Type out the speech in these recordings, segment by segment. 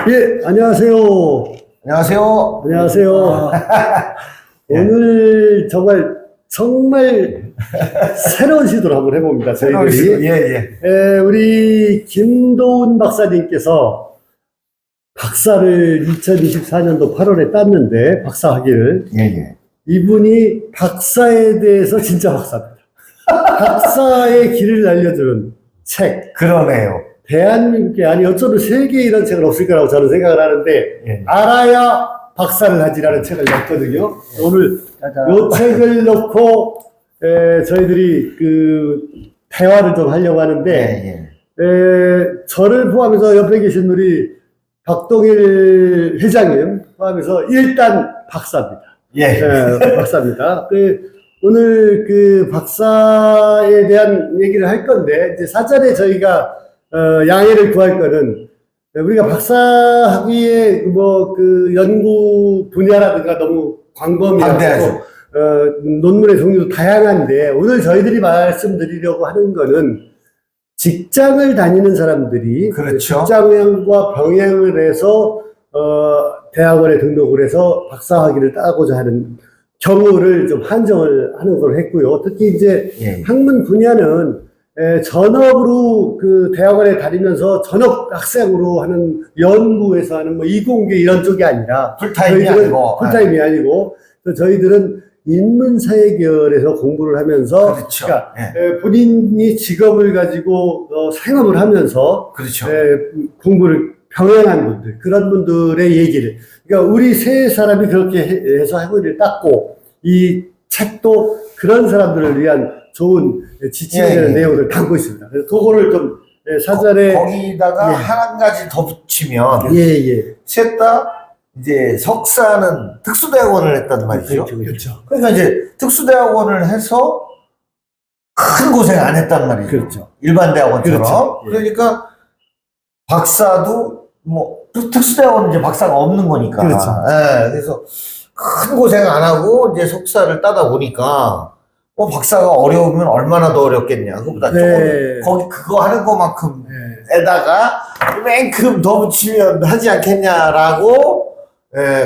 예, 안녕하세요. 안녕하세요. 안녕하세요. 오늘 정말 새로운 시도를 한번 해봅니다. 저희들이. 예. 우리 김도훈 박사님께서 박사를 2024년도 8월에 땄는데, 박사 학위를. 예. 이분이 박사에 대해서 진짜 박사입니다. 박사의 길을 알려주는 책. 그러네요. 대한민국에, 아니 어쩌면 세계에 이런 책은 없을 거라고 저는 생각을 하는데, 예. 알아야 박사를 하지라는 책을 냈거든요. 오늘 이 책을 놓고 저희들이 그 대화를 좀 하려고 하는데, 저를 포함해서 옆에 계신 우리 박동일 회장님 포함해서 일단 박사입니다. 박사입니다. 오늘 그 박사에 대한 얘기를 할 건데, 이제 사전에 저희가 양해를 구할 거는, 우리가 박사 학위의 그 연구 분야라든가 너무 광범위하고, 논문의 종류도 다양한데, 오늘 저희들이 말씀드리려고 하는 거는 직장을 다니는 사람들이, 그렇죠. 직장과 병행을 해서, 대학원에 등록을 해서 박사 학위를 따고자 하는 경우를 좀 한정을 하는 걸로 했고요. 특히 이제 학문 분야는 전업으로 그 대학원에 다니면서 전업 학생으로 하는 연구에서 하는 뭐 이공계 이런 쪽이 아니라 풀타임이 아니고 저희들은 인문사회 계열에서 공부를 하면서 그렇죠. 그러니까 본인이 직업을 가지고 생업을 하면서 그렇죠. 공부를 병행한 분들, 그런 분들의 얘기를, 그러니까 우리 세 사람이 그렇게 해서 학위를 땄고, 이 책도 그런 사람들을 위한 좋은 지침이 되는 내용을 담고 있습니다. 그래서 그거를 좀 사전에 거기다가 한 가지 더 붙이면 셋 다 이제 석사는 특수대학원을 했단 말이죠. 그렇죠. 그러니까 이제 특수대학원을 해서 큰 고생 안 했단 말이죠. 그렇죠. 일반 대학원처럼. 그렇죠. 그러니까 박사도 뭐 특수대학원은 이제 박사가 없는 거니까. 그렇죠. 그래서 큰 고생 안 하고 이제 석사를 따다 보니까 박사가 어려우면 얼마나 더 어렵겠냐. 그거보다 조금 거기 그거 하는 것만큼 에다가 이만큼 더 붙이면 하지 않겠냐라고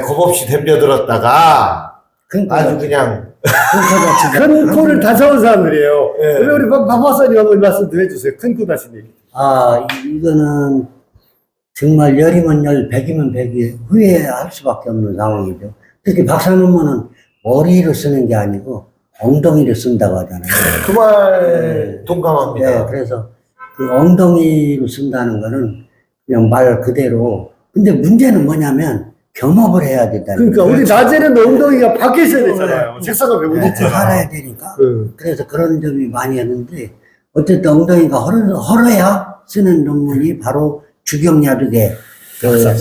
겁없이 덤벼들었다가 아주 그냥 큰 코를 다 잡은 사람들이에요. 우리 박 박사님 한번 말씀 좀 해주세요. 큰 코 다신 얘기. 이거는 정말 열이면 열, 백이면 백이 후회할 수밖에 없는 상황이죠. 특히 박사 논문은 머리로 쓰는 게 아니고 엉덩이를 쓴다고 하잖아요. 그 말 동감합니다. 그래서 그 엉덩이로 쓴다는 거는 그냥 말 그대로. 근데 문제는 뭐냐면 겸업을 해야 된다는 그러니까 우리 낮에는 엉덩이가 밖에 있어야 되잖아요. 책상을 배고 있잖아요. 살아야 되니까. 그래서 그런 점이 많이 했는데, 어쨌든 엉덩이가 헐어야 쓰는 논문이 바로 주경야득의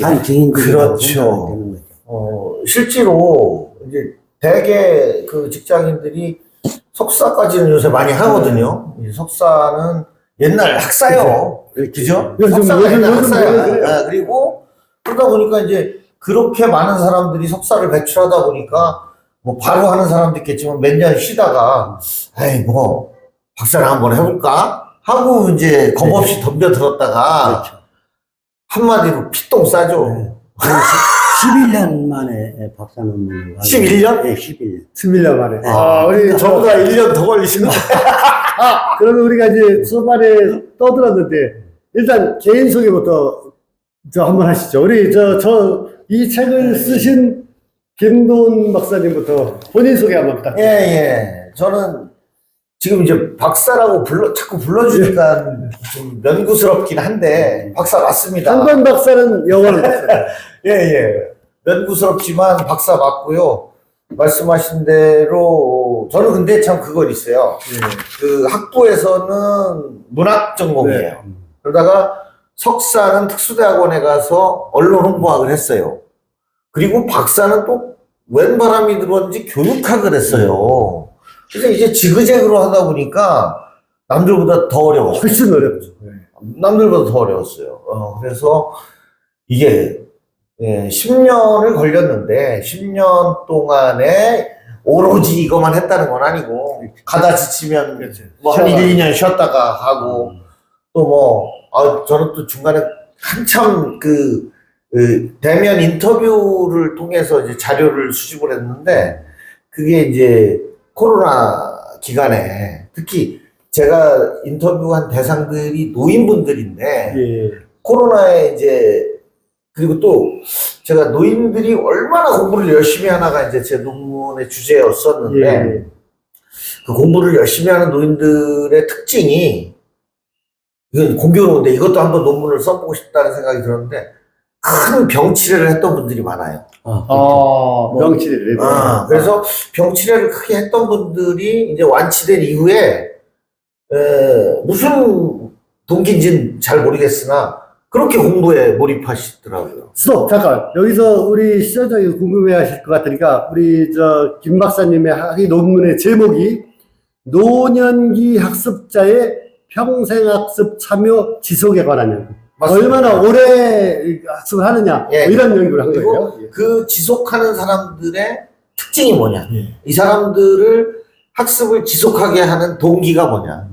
한 증인들이 그렇죠. 되는 거죠. 실제로 이제 대개 그 직장인들이 석사까지는 요새 많이 하거든요. 석사는 옛날 학사요. 그죠? 석사가 옛날 학사야. 그리고 그러다 보니까 이제 그렇게 많은 사람들이 석사를 배출하다 보니까 뭐 바로 하는 사람도 있겠지만 몇 년 쉬다가 에이 뭐 박사를 한번 해볼까 하고 이제 겁없이 덤벼들었다가 한마디로 피똥 싸죠. 11년 만에 박사 논문을 11년? 네, 11년. 11년 만에. 우리 저보다 1년 더 걸리시는데. 그러면 우리가 이제 수반에 떠들었는데, 일단 개인 소개부터 한번 하시죠. 우리 이 책을 쓰신 김도훈 박사님부터 본인 소개 한번 부탁드립니다. 저는 지금 이제 박사라고 자꾸 불러주니까 좀 면구스럽긴 한데, 박사 맞습니다. 한권 박사는 영어는 박사. 면구스럽지만 박사 맞고요. 말씀하신 대로, 저는 근데 참 그건 있어요. 그 학부에서는 문학 전공이에요. 그러다가 석사는 특수대학원에 가서 언론 홍보학을 했어요. 그리고 박사는 또 웬 바람이 들었는지 교육학을 했어요. 그래서 이제 지그재그로 하다 보니까 남들보다 더 어려웠어요. 훨씬 어렵죠. 남들보다 더 어려웠어요. 그래서 이게 10년을 걸렸는데 10년 동안에 오로지 이것만 했다는 건 아니고 가다 지치면 뭐 한 1, 2년 쉬었다가 하고 또 뭐 저는 또 중간에 한참 그 대면 인터뷰를 통해서 이제 자료를 수집을 했는데 그게 이제 코로나 기간에 특히 제가 인터뷰한 대상들이 노인분들인데 예. 코로나에 이제 그리고 또 제가 노인들이 얼마나 공부를 열심히 하나가 이제 제 논문의 주제였었는데 예. 그 공부를 열심히 하는 노인들의 특징이 이건 공교로운데 이것도 한번 논문을 써보고 싶다는 생각이 들었는데 큰 병치레를 했던 분들이 많아요. 명치를. 그래서 병치레를 크게 했던 분들이 이제 완치된 이후에 무슨 동기인지는 잘 모르겠으나 그렇게 공부에 몰입하시더라고요. 스톱, 잠깐. 여기서 우리 시청자분이 궁금해 하실 것 같으니까, 우리 김 박사님의 학위 논문의 제목이 노년기 학습자의 평생학습 참여 지속에 관한 연구. 맞습니다. 얼마나 오래 학습을 하느냐, 예. 뭐 이런 연구를 한 그리고 거예요. 예. 그 지속하는 사람들의 특징이 뭐냐. 예. 이 사람들을 학습을 지속하게 하는 동기가 뭐냐.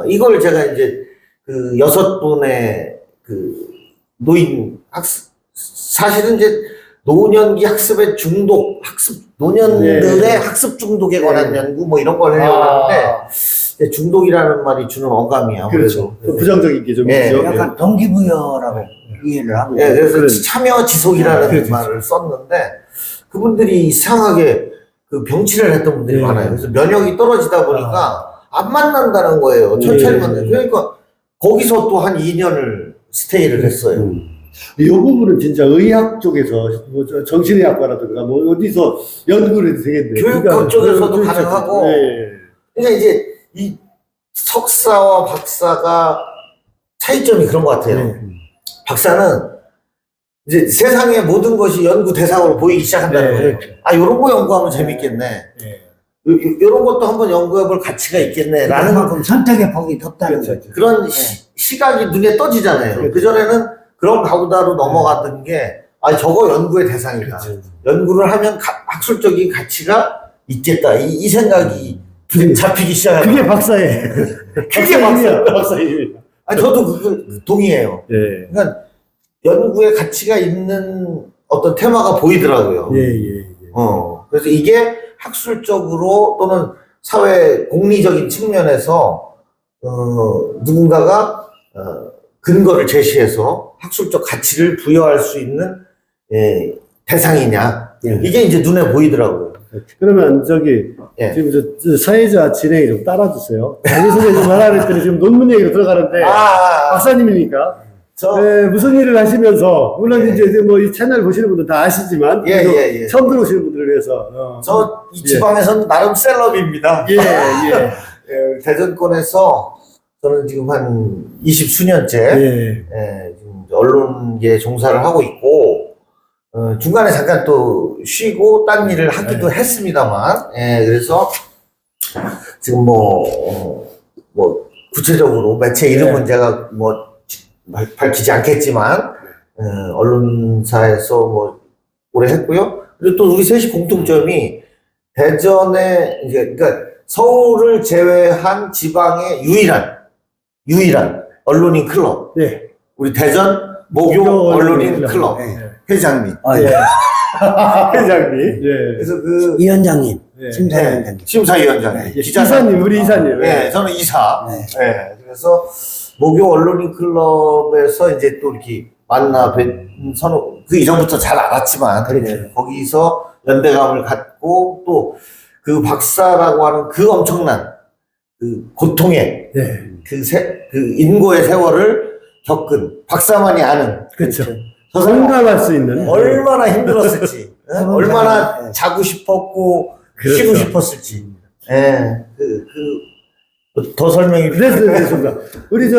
이걸 제가 이제 그 6분의 그 노인 학습, 사실은 이제 노년기 학습의 중독, 노년들의 네. 학습 중독에 관한 연구 뭐 이런 걸 하려고 하는데 중독이라는 말이 주는 어감이 아무래도. 그렇죠. 또 부정적인 게 좀 예. 있죠. 약간 동기부여라고 이해를 하고. 예, 그래서 그래. 참여 지속이라는 그렇죠. 말을 썼는데 그분들이 이상하게 그 병치를 했던 분들이 예. 많아요. 그래서 면역이 떨어지다 보니까 안 만난다는 거예요. 천천히 예. 만나요. 그러니까 거기서 또 한 2년을 스테이를 했어요. 이 부분은 진짜 의학 쪽에서, 뭐 정신의학과라든가, 뭐 어디서 연구를 해도 되겠네요. 교육학 쪽에서도 교육학 가능하고. 쪽에서. 예. 그러니까 이제 이 석사와 박사가 차이점이 그런 것 같아요. 네. 박사는 이제 세상의 모든 것이 연구 대상으로 보이기 시작한다는 네. 거예요. 이런 거 연구하면 재밌겠네. 이런 것도 한번 연구해볼 가치가 있겠네. 라는 그만큼 선택의 폭이 덥다는 그렇죠. 거죠. 그런 시각이 눈에 떠지잖아요. 그전에는 그런 가우다로 넘어가던 게, 저거 연구의 대상이다. 연구를 하면 학술적인 가치가 있겠다. 이 생각이 잡히기 시작해요. 그게 박사예요. 그게 박사예요. 박사입니다. 저도 그거 동의해요. 예. 그러니까 연구의 가치가 있는 어떤 테마가 보이더라고요. 예. 그래서 이게 학술적으로 또는 사회 공리적인 측면에서 누군가가 근거를 제시해서 학술적 가치를 부여할 수 있는 대상이냐. 예. 이게 이제 눈에 보이더라고요. 그러면 예. 지금 저 사회자 진행이 좀 따라주세요. 자기소개 좀 하라 그랬더니 지금 논문 얘기로 들어가는데, 박사님이니까. 무슨 일을 하시면서, 물론 이제 뭐 이 채널 보시는 분들 다 아시지만, 예. 처음 들어오시는 분들을 위해서. 저 이 지방에서는 나름 셀럽입니다. 예. 대전권에서 저는 지금 한 20수년째 지금 언론계에 종사를 하고 있고, 중간에 잠깐 또 쉬고 딴 일을 하기도 했습니다만, 그래서 지금 뭐 구체적으로 매체 이름은 제가 뭐 밝히지 않겠지만, 언론사에서 뭐 오래 했고요. 그리고 또 우리 셋이 공통점이 대전에 이제 그러니까 서울을 제외한 지방의 유일한 언론인 클럽. 네. 우리 대전 목요 언론인 클럽 회장님. 예. 회장님. 예. 그래서 그 위원장님, 예. 심사위원장님. 심사위원장님, 이사님, 우리 이사님. 네, 저는 이사. 네. 그래서 목요 언론인 클럽에서 이제 또 이렇게 만나 뵌 선후, 그 이전부터 잘 알았지만, 거기서 연대감을 갖고 또 그 박사라고 하는 그 엄청난 그 고통의 그 인고의 세월을 겪은 박사만이 아는 그렇죠. 저 사람 공감할 수 있는. 얼마나 힘들었을지, 얼마나 자고 싶었고 쉬고 싶었을지. 더 설명이 됐습니다. 우리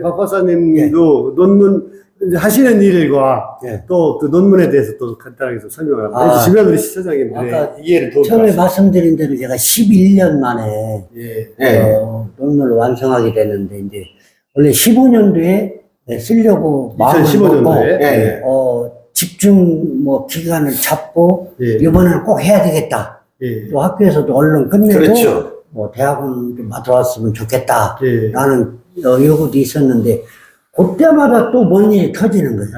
박 박사님도 논문 이제 하시는 일과 또 그 논문에 대해서 또 간단하게 좀 설명을 한번 해주시면 우리 시청자님들의 아까 이해를 도울 것 처음에 같습니다. 말씀드린 대로 제가 11년 만에 논문을 완성하게 됐는데 이제 원래 15년도에 쓰려고 마음을 2015년도에 먹고 집중 뭐 기간을 잡고 이번에는 꼭 해야 되겠다. 또 학교에서도 얼른 끝내고 그렇죠. 뭐 대학원 좀 들어왔으면 좋겠다. 예. 라는 요구도 있었는데 그때마다 또 뭔 일이 터지는 거예요.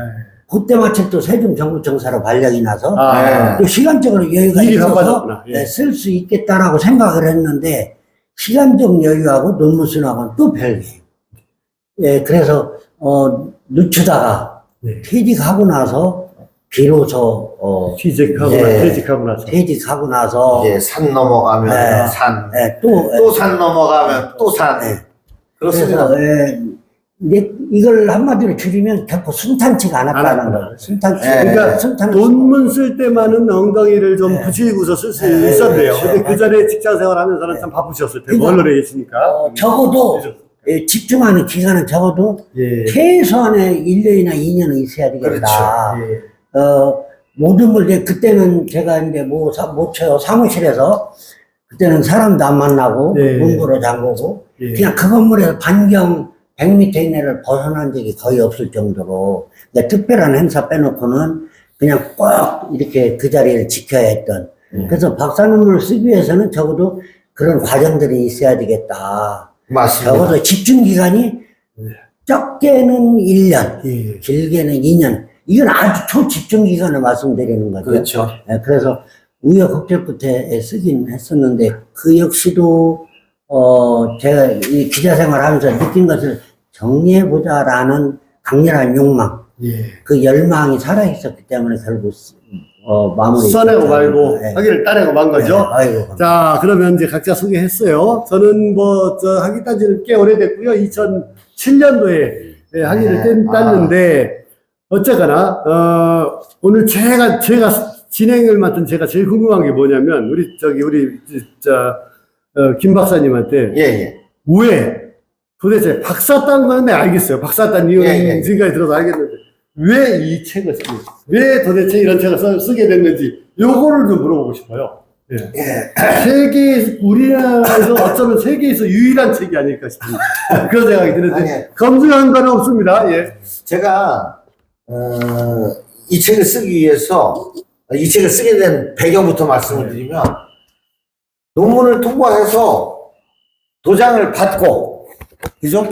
그때 마침 또 세종 정부청사로 발령이 나서 아, 또 시간적으로 여유가 일이 있어서 바빠졌구나. 예. 쓸 수 있겠다라고 생각을 했는데 시간적 여유하고 논문순하고는 또 별개예요. 예, 그래서 늦추다가 네. 퇴직하고 나서 비로소 취직하고 예. 퇴직하고 나서. 퇴직하고 나서 이제 산 넘어가면 네. 산, 예, 또 산 넘어가면 또 산. 네. 그렇습니다. 그래서 이제 이걸 한마디로 줄이면 결코 순탄치가 않았다는 않았구나. 거예요. 순탄치. 그러니까 논문 쓸 때만은 엉덩이를 좀 네. 붙이고서 쓸 수 네, 있었대요. 그렇죠. 근데 그 전에 직장 생활하면서는 참 바쁘셨을 테고 그러니까, 언론에 계시니까. 적어도 집중하는 기간은 적어도 예. 최소한의 1년이나 2년은 있어야 되겠다. 예. 모든 걸 이제 그때는 제가 이제 못 쳐요. 사무실에서 그때는 사람도 안 만나고 예. 문구로 잠그고 예. 그냥 그 건물에서 반경 100m 이내를 벗어난 적이 거의 없을 정도로 그러니까 특별한 행사 빼놓고는 그냥 꼭 이렇게 그 자리를 지켜야 했던 그래서 박사 논문을 쓰기 위해서는 적어도 그런 과정들이 있어야 되겠다. 맞습니다. 적어도 집중 기간이 적게는 1년, 예. 길게는 2년. 이건 아주 초집중 기간을 말씀드리는 거죠. 그렇죠. 예, 그래서 우여곡절 끝에 쓰긴 했었는데 그 역시도 제가 이 기자 생활하면서 느낀 것을 정리해보자라는 강렬한 욕망, 예. 그 열망이 살아있었기 때문에 결국 마무리. 써내고 말고 예. 하기를 따내고 만 거죠. 예, 아이고. 자, 그러면 이제 각자 소개했어요. 저는 하기 따지는 꽤 오래됐고요. 2007년도에 하기를 땄는데, 어쨌거나, 오늘 제가 진행을 맡은 제가 제일 궁금한 게 뭐냐면, 김 박사님한테, 예. 왜 도대체 박사 딴 거는 알겠어요. 박사 딴 이유는 예. 지금까지 들어서 알겠는데, 왜 이 책을 쓰는지, 왜 도대체 이런 책을 쓰게 됐는지, 요거를 좀 물어보고 싶어요. 예. 우리나라에서 어쩌면 세계에서 유일한 책이 아닐까 싶습니다. 그런 생각이 드는데, 아니, 검증한 건 없습니다. 예. 제가 이 책을 쓰기 위해서 이 책을 쓰게 된 배경부터 말씀을 드리면 논문을 통과해서 도장을 받고 그죠?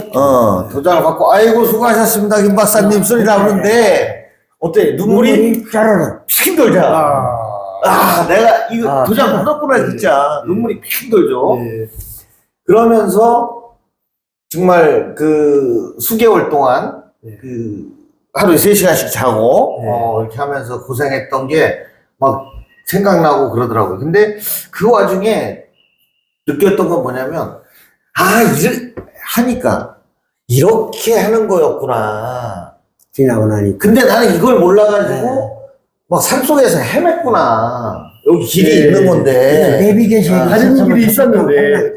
도장을 받고 아이고 수고하셨습니다 김 박사님 소리 나오는데 어때? 눈물이 짜르르. 핑 돌자. 내가 이거 도장 받았구나 진짜. 눈물이 핑 돌죠. 예. 그러면서 정말 그 수개월 동안 그 하루에 3시간씩 자고 이렇게 하면서 고생했던 게 막 생각나고 그러더라고요. 근데 그 와중에 느꼈던 건 뭐냐면 하니까 이렇게 하는 거였구나. 지나고 나니까. 근데 나는 이걸 몰라가지고 막 산속에서 헤맸구나. 여기 길이 있는 건데 내비게이션이 가는 길이 있었는데,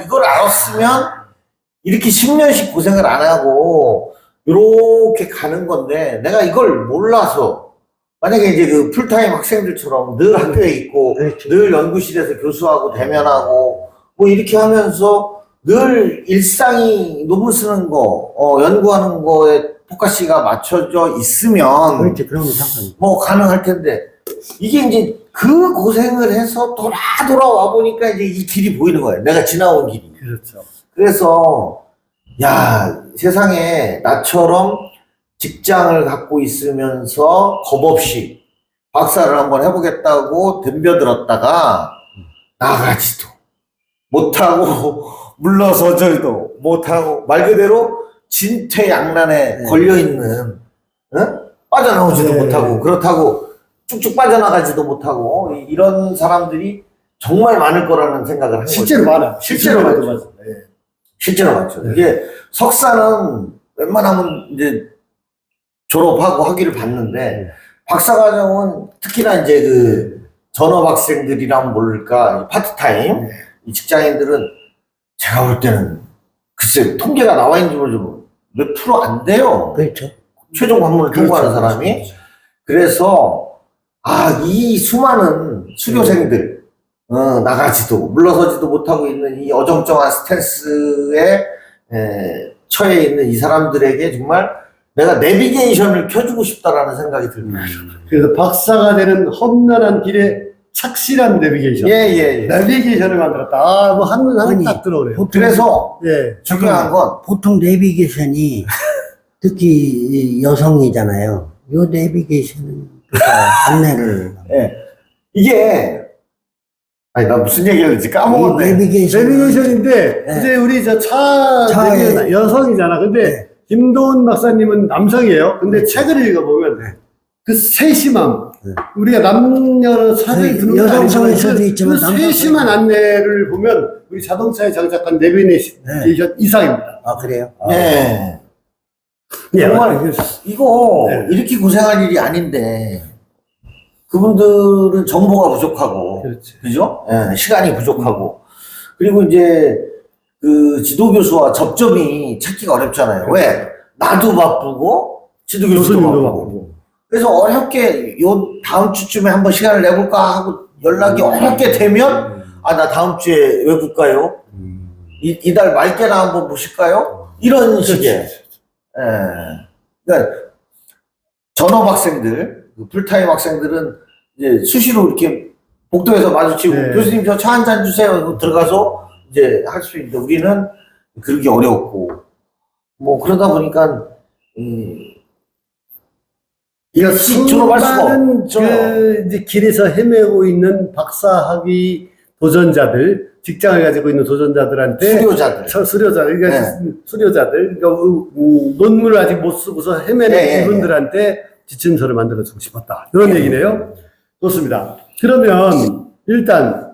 이걸 알았으면 이렇게 10년씩 고생을 안 하고 이렇게 가는 건데 내가 이걸 몰라서 만약에 이제 그 풀타임 학생들처럼 늘 학교에 있고 그렇죠. 늘 연구실에서 교수하고 대면하고 뭐 이렇게 하면서 늘 일상이 논문 쓰는 거 연구하는 거에 포커스가 맞춰져 있으면 그렇지, 그러면 상관없어. 뭐 가능할 텐데 이게 이제 그 고생을 해서 돌아와 보니까 이제 이 길이 보이는 거예요. 내가 지나온 길이. 그렇죠. 그래서 세상에 나처럼 직장을 갖고 있으면서 겁없이 박사를 한번 해보겠다고 덤벼들었다가 나가지도 못하고 물러서지도 못하고 말 그대로 진퇴양난에 걸려있는 빠져나오지도 못하고 그렇다고 쭉쭉 빠져나가지도 못하고 이런 사람들이 정말 많을 거라는 생각을 한 실제로 거죠. 많아요. 실제로 많죠. 많죠. 실제로 많죠. 이게 석사는 웬만하면 이제 졸업하고 학위를 받는데 박사과정은 특히나 이제 그 전업 학생들이랑 모를까 파트타임 이 직장인들은 제가 볼 때는 글쎄 통계가 나와 있는지 모르지만 몇 프로 안 돼요. 그렇죠. 최종 관문을 통과하는 사람이. 그래서 이 수많은 수료생들 나가지도 물러서지도 못하고 있는 이 어정쩡한 스탠스에 처해 있는 이 사람들에게 정말 내가 내비게이션을 켜주고 싶다라는 생각이 듭니다. 그래서 박사가 되는 험난한 길에 착실한 내비게이션. 예. 내비게이션을 만들었다. 뭐 한문 아니, 딱 들어오네요. 그래서 중요한 건 보통 내비게이션이 특히 이 여성이잖아요. 요 내비게이션은 안내를. 예. 이게, 아니, 나 무슨 얘기를 했지? 이 까먹었네. 내비게이션인데 네. 이제 우리 차 차에- 내비는 여성이잖아. 근데 네. 김도훈 박사님은 남성이에요. 근데 책을 읽어보면 그 세심함, 우리가 남녀 차를 그 두는 건 여성성에서도 아니지만 있지만 그 남성성에도 세심한 안내를 보면 우리 자동차에 장착한 내비게이션 이상입니다. 아, 그래요? 네. 예, 정말 이거 네. 이렇게 고생할 일이 아닌데 그분들은 정보가 부족하고 그렇지. 그죠? 예, 시간이 부족하고 그리고 이제 그 지도교수와 접점이 찾기가 어렵잖아요. 왜? 나도 바쁘고 지도교수도 교수님도 바쁘고 그래서 어렵게 요 다음 주쯤에 한번 시간을 내볼까 하고 연락이 어렵게 되면 아 나 다음 주에 외국 가요. 이달 말께나 한번 보실까요? 이런 식의 예. 그러니까 전업 학생들, 그 풀타임 학생들은 이제 수시로 이렇게 복도에서 마주치고 네. 교수님 저 차 한 잔 주세요. 이거 들어가서 이제 할 수 있는데 우리는 그러기 어렵고 뭐 그러다 보니까 일찍 졸업할 수가 수많은 없죠. 그 이제 길에서 헤매고 있는 박사학위 도전자들, 직장을 가지고 있는 도전자들한테 수료자들. 수료자들, 그러니까 수료자들, 그러니까 논문을 아직 못 쓰고서 헤매는 네, 이분들한테 지침서를 만들어주고 싶었다. 이런 얘기네요. 좋습니다. 그러면 일단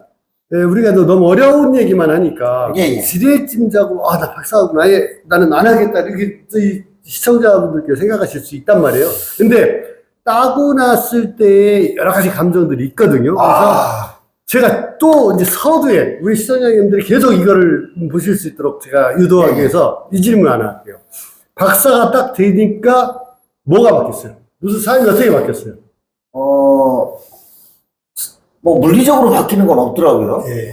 우리가 너무 어려운 얘기만 하니까 지레짐작으로 나 박사하구나, 나는 안 하겠다 이렇게 이 시청자분들께 생각하실 수 있단 말이에요. 근데 따고 났을 때 여러 가지 감정들이 있거든요. 그래서 제가 또 이제 서두에 우리 시청자님들이 계속 이거를 보실 수 있도록 제가 유도하기 위해서 이 질문 하나 할게요. 박사가 딱 되니까 뭐가 바뀌었어요? 무슨 삶이 어떻게 바뀌었어요? 뭐 물리적으로 바뀌는 건 없더라고요. 예.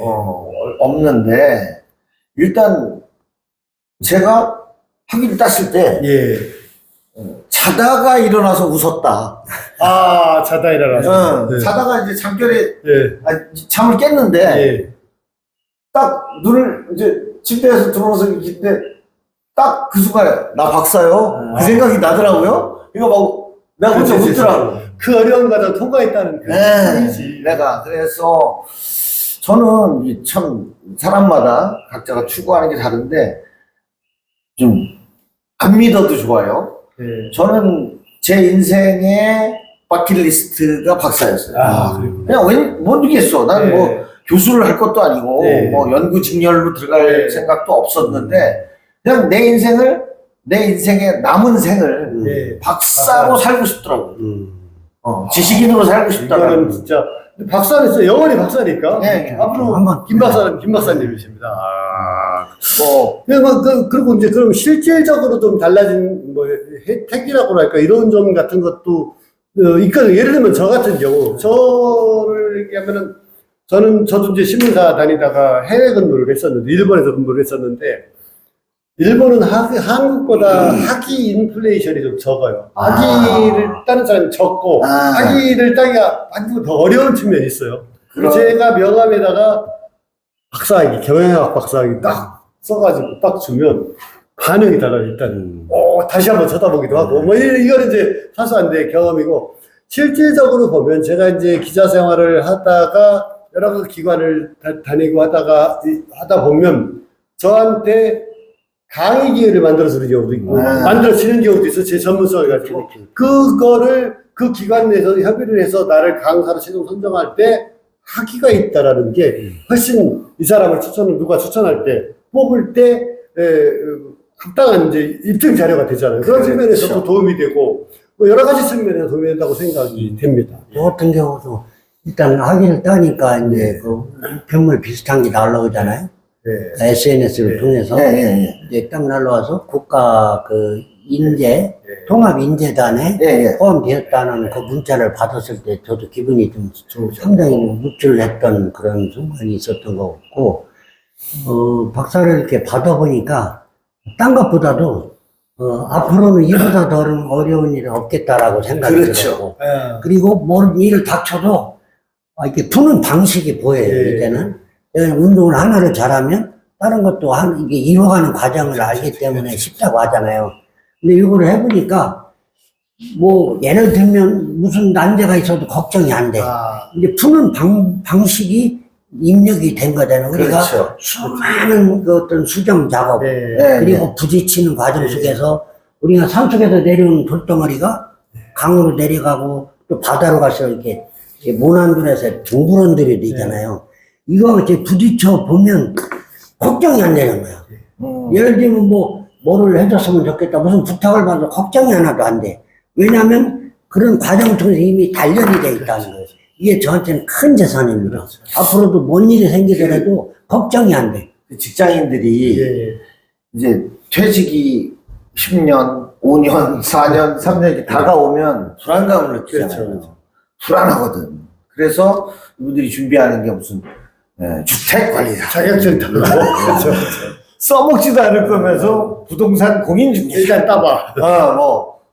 없는데 일단 제가 학위를 땄을 때 예. 자다가 일어나서 웃었다. 자다 일어나서. 네. 자다가 이제 잠결에 예. 잠을 깼는데 예. 딱 눈을 이제 침대에서 들어와서 이때 딱 그 순간에 나 박사요. 그 생각이 나더라고요. 이거 막 내가 혼자 그치, 웃더라고. 그 어려운 과정 통과했다는 그 네, 내가 그래서 저는 참 사람마다 각자가 추구하는 게 다른데 좀 안 믿어도 좋아요. 예. 저는 제 인생의 버킷리스트가 박사였어요. 그냥 모르겠어. 난 뭐 교수를 할 것도 아니고 뭐 연구 직렬로 들어갈 생각도 없었는데 그냥 내 인생의 남은 생을 박사로 살고 싶더라고. 지식인으로 살고 싶다는. 이거는 진짜 박사는 진짜 영원히 박사니까. 앞으로 한번 김 박사님이십니다. 뭐 그리고 이제 그럼 실질적으로 좀 달라진 뭐 혜택이라고 할까 이런 점 같은 것도 있거든요. 예를 들면 저 같은 경우 저를 얘기하면은 저도 이제 신문사 다니다가 해외 근무를 했었는데 일본에서 근무를 했었는데 일본은 한국보다 학위 인플레이션이 좀 적어요. 학위를 따는 사람이 적고 학위를 따기가 한국은 더 어려운 측면이 있어요. 제가 명함에다가 박사학위, 경영학 박사학위 딱 써가지고 딱 주면 반응이 달라요. 일단 다시 한번 쳐다보기도 하고 뭐 이거는 이제 사소한데 경험이고 실질적으로 보면 제가 이제 기자 생활을 하다가 여러 기관을 다니고 하다 보면 저한테 강의 기회를 만들어주는 경우도 있고, 만들어지는 경우도 있어, 제 전문성을 가지고. 그 기관 내에서 협의를 해서 나를 강사로 최종 선정할 때 학위가 있다라는 게 훨씬 이 사람을 누가 추천할 때, 뽑을 때, 합당한 이제 입증 자료가 되잖아요. 그런 측면에서도 도움이 되고, 뭐 여러 가지 측면에서 도움이 된다고 생각이 됩니다. 저 같은 경우도 일단 학위를 따니까 이제 그 편물 비슷한 게 날라오잖아요. SNS를 통해서 이제 딱 날라와서 국가 그 인재 통합인재단에 포함되었다는 그 문자를 받았을 때 저도 기분이 좀 상당히 묵직했던 그런 순간이 있었던 것 같고 박사를 이렇게 받아보니까 딴 것보다도 앞으로는 이보다 더 어려운 일은 없겠다라고 생각이 들었고 그리고 모든 일을 닥쳐도 이렇게 푸는 방식이 보여요. 이제는 운동을 하나를 잘하면 다른 것도 이게 이뤄가는 과정을 알기 때문에 쉽다고 하잖아요. 근데 이걸 해보니까 뭐 예를 들면 무슨 난제가 있어도 걱정이 안 돼. 아, 이제 푸는 방식이 입력이 된 거잖아요. 우리가 그렇죠. 수많은 그 어떤 수정 작업, 네. 네, 그리고 부딪히는 과정 속에서 우리가 산속에서 내려온 돌덩어리가 강으로 내려가고 또 바다로 가서 이렇게 모난돌에서 둥그런들이 있잖아요. 이거 이제 부딪혀 보면 걱정이 안 되는 거야. 예를 들면 뭐를 해줬으면 좋겠다. 무슨 부탁을 받아도 걱정이 하나도 안 돼. 왜냐하면 그런 과정 통해서 이미 단련이 돼 있다는 거예요. 이게 저한테는 큰 재산입니다. 앞으로도 뭔 일이 생기더라도 걱정이 안 돼. 직장인들이 예. 이제 퇴직이 10년, 5년, 4년, 3년이 다가오면 불안감을 느끼잖아요. 그렇죠. 불안하거든. 그래서 이분들이 준비하는 게 무슨 주택관리사 자격증 따고. 그렇죠. 써먹지도 않을 거면서 부동산 공인중개사 일단 따봐.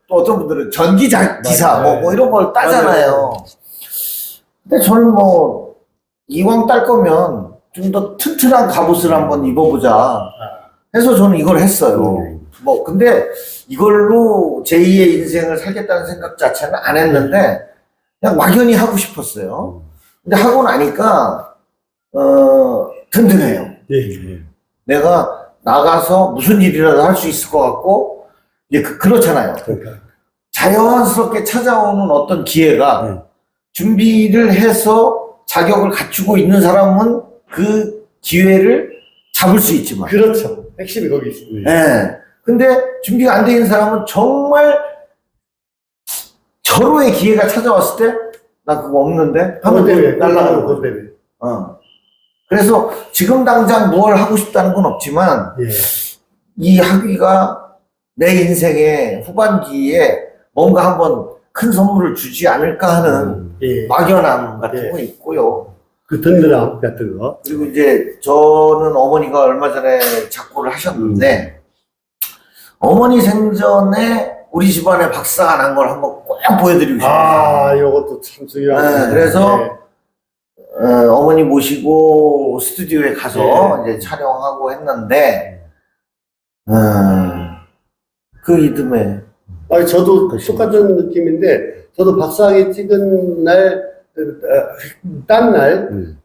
또 어떤 분들은 전기자 기사 맞아요. 뭐 이런 걸 따잖아요. 근데 저는 이왕 딸 거면 좀 더 튼튼한 갑옷을 한번 입어보자 해서 저는 이걸 했어요. 근데 이걸로 제2의 인생을 살겠다는 생각 자체는 안 했는데 그냥 막연히 하고 싶었어요. 근데 하고 나니까 든든해요. 예. 내가 나가서 무슨 일이라도 할 수 있을 것 같고 이제 그렇잖아요. 그러니까. 자연스럽게 찾아오는 어떤 기회가 준비를 해서 자격을 갖추고 있는 사람은 그 기회를 잡을 수 있지만 그렇죠. 핵심이 거기 있습니다. 예. 근데 준비가 안 돼 있는 사람은 정말 절호의 기회가 찾아왔을 때 나 그거 없는데 하면 날라가는 것 거죠. 때문에. 그래서 지금 당장 뭘 하고 싶다는 건 없지만 예. 이 학위가 내 인생의 후반기에 뭔가 한번 큰 선물을 주지 않을까 하는 예. 막연함 같은 예. 거 있고요. 그 든든함 같은 거. 그리고 이제 저는 어머니가 얼마 전에 작고를 하셨는데 어머니 생전에 우리 집안에 박사가 난 걸 한번 꼭 보여드리고 싶어요. 아, 이것도 참 중요한. 네, 그래서 어머니 모시고 스튜디오에 가서 이제 촬영하고 했는데 그 이듬해 아니, 저도 똑같은 느낌인데, 저도 박사학위 찍은 날, 딴 날,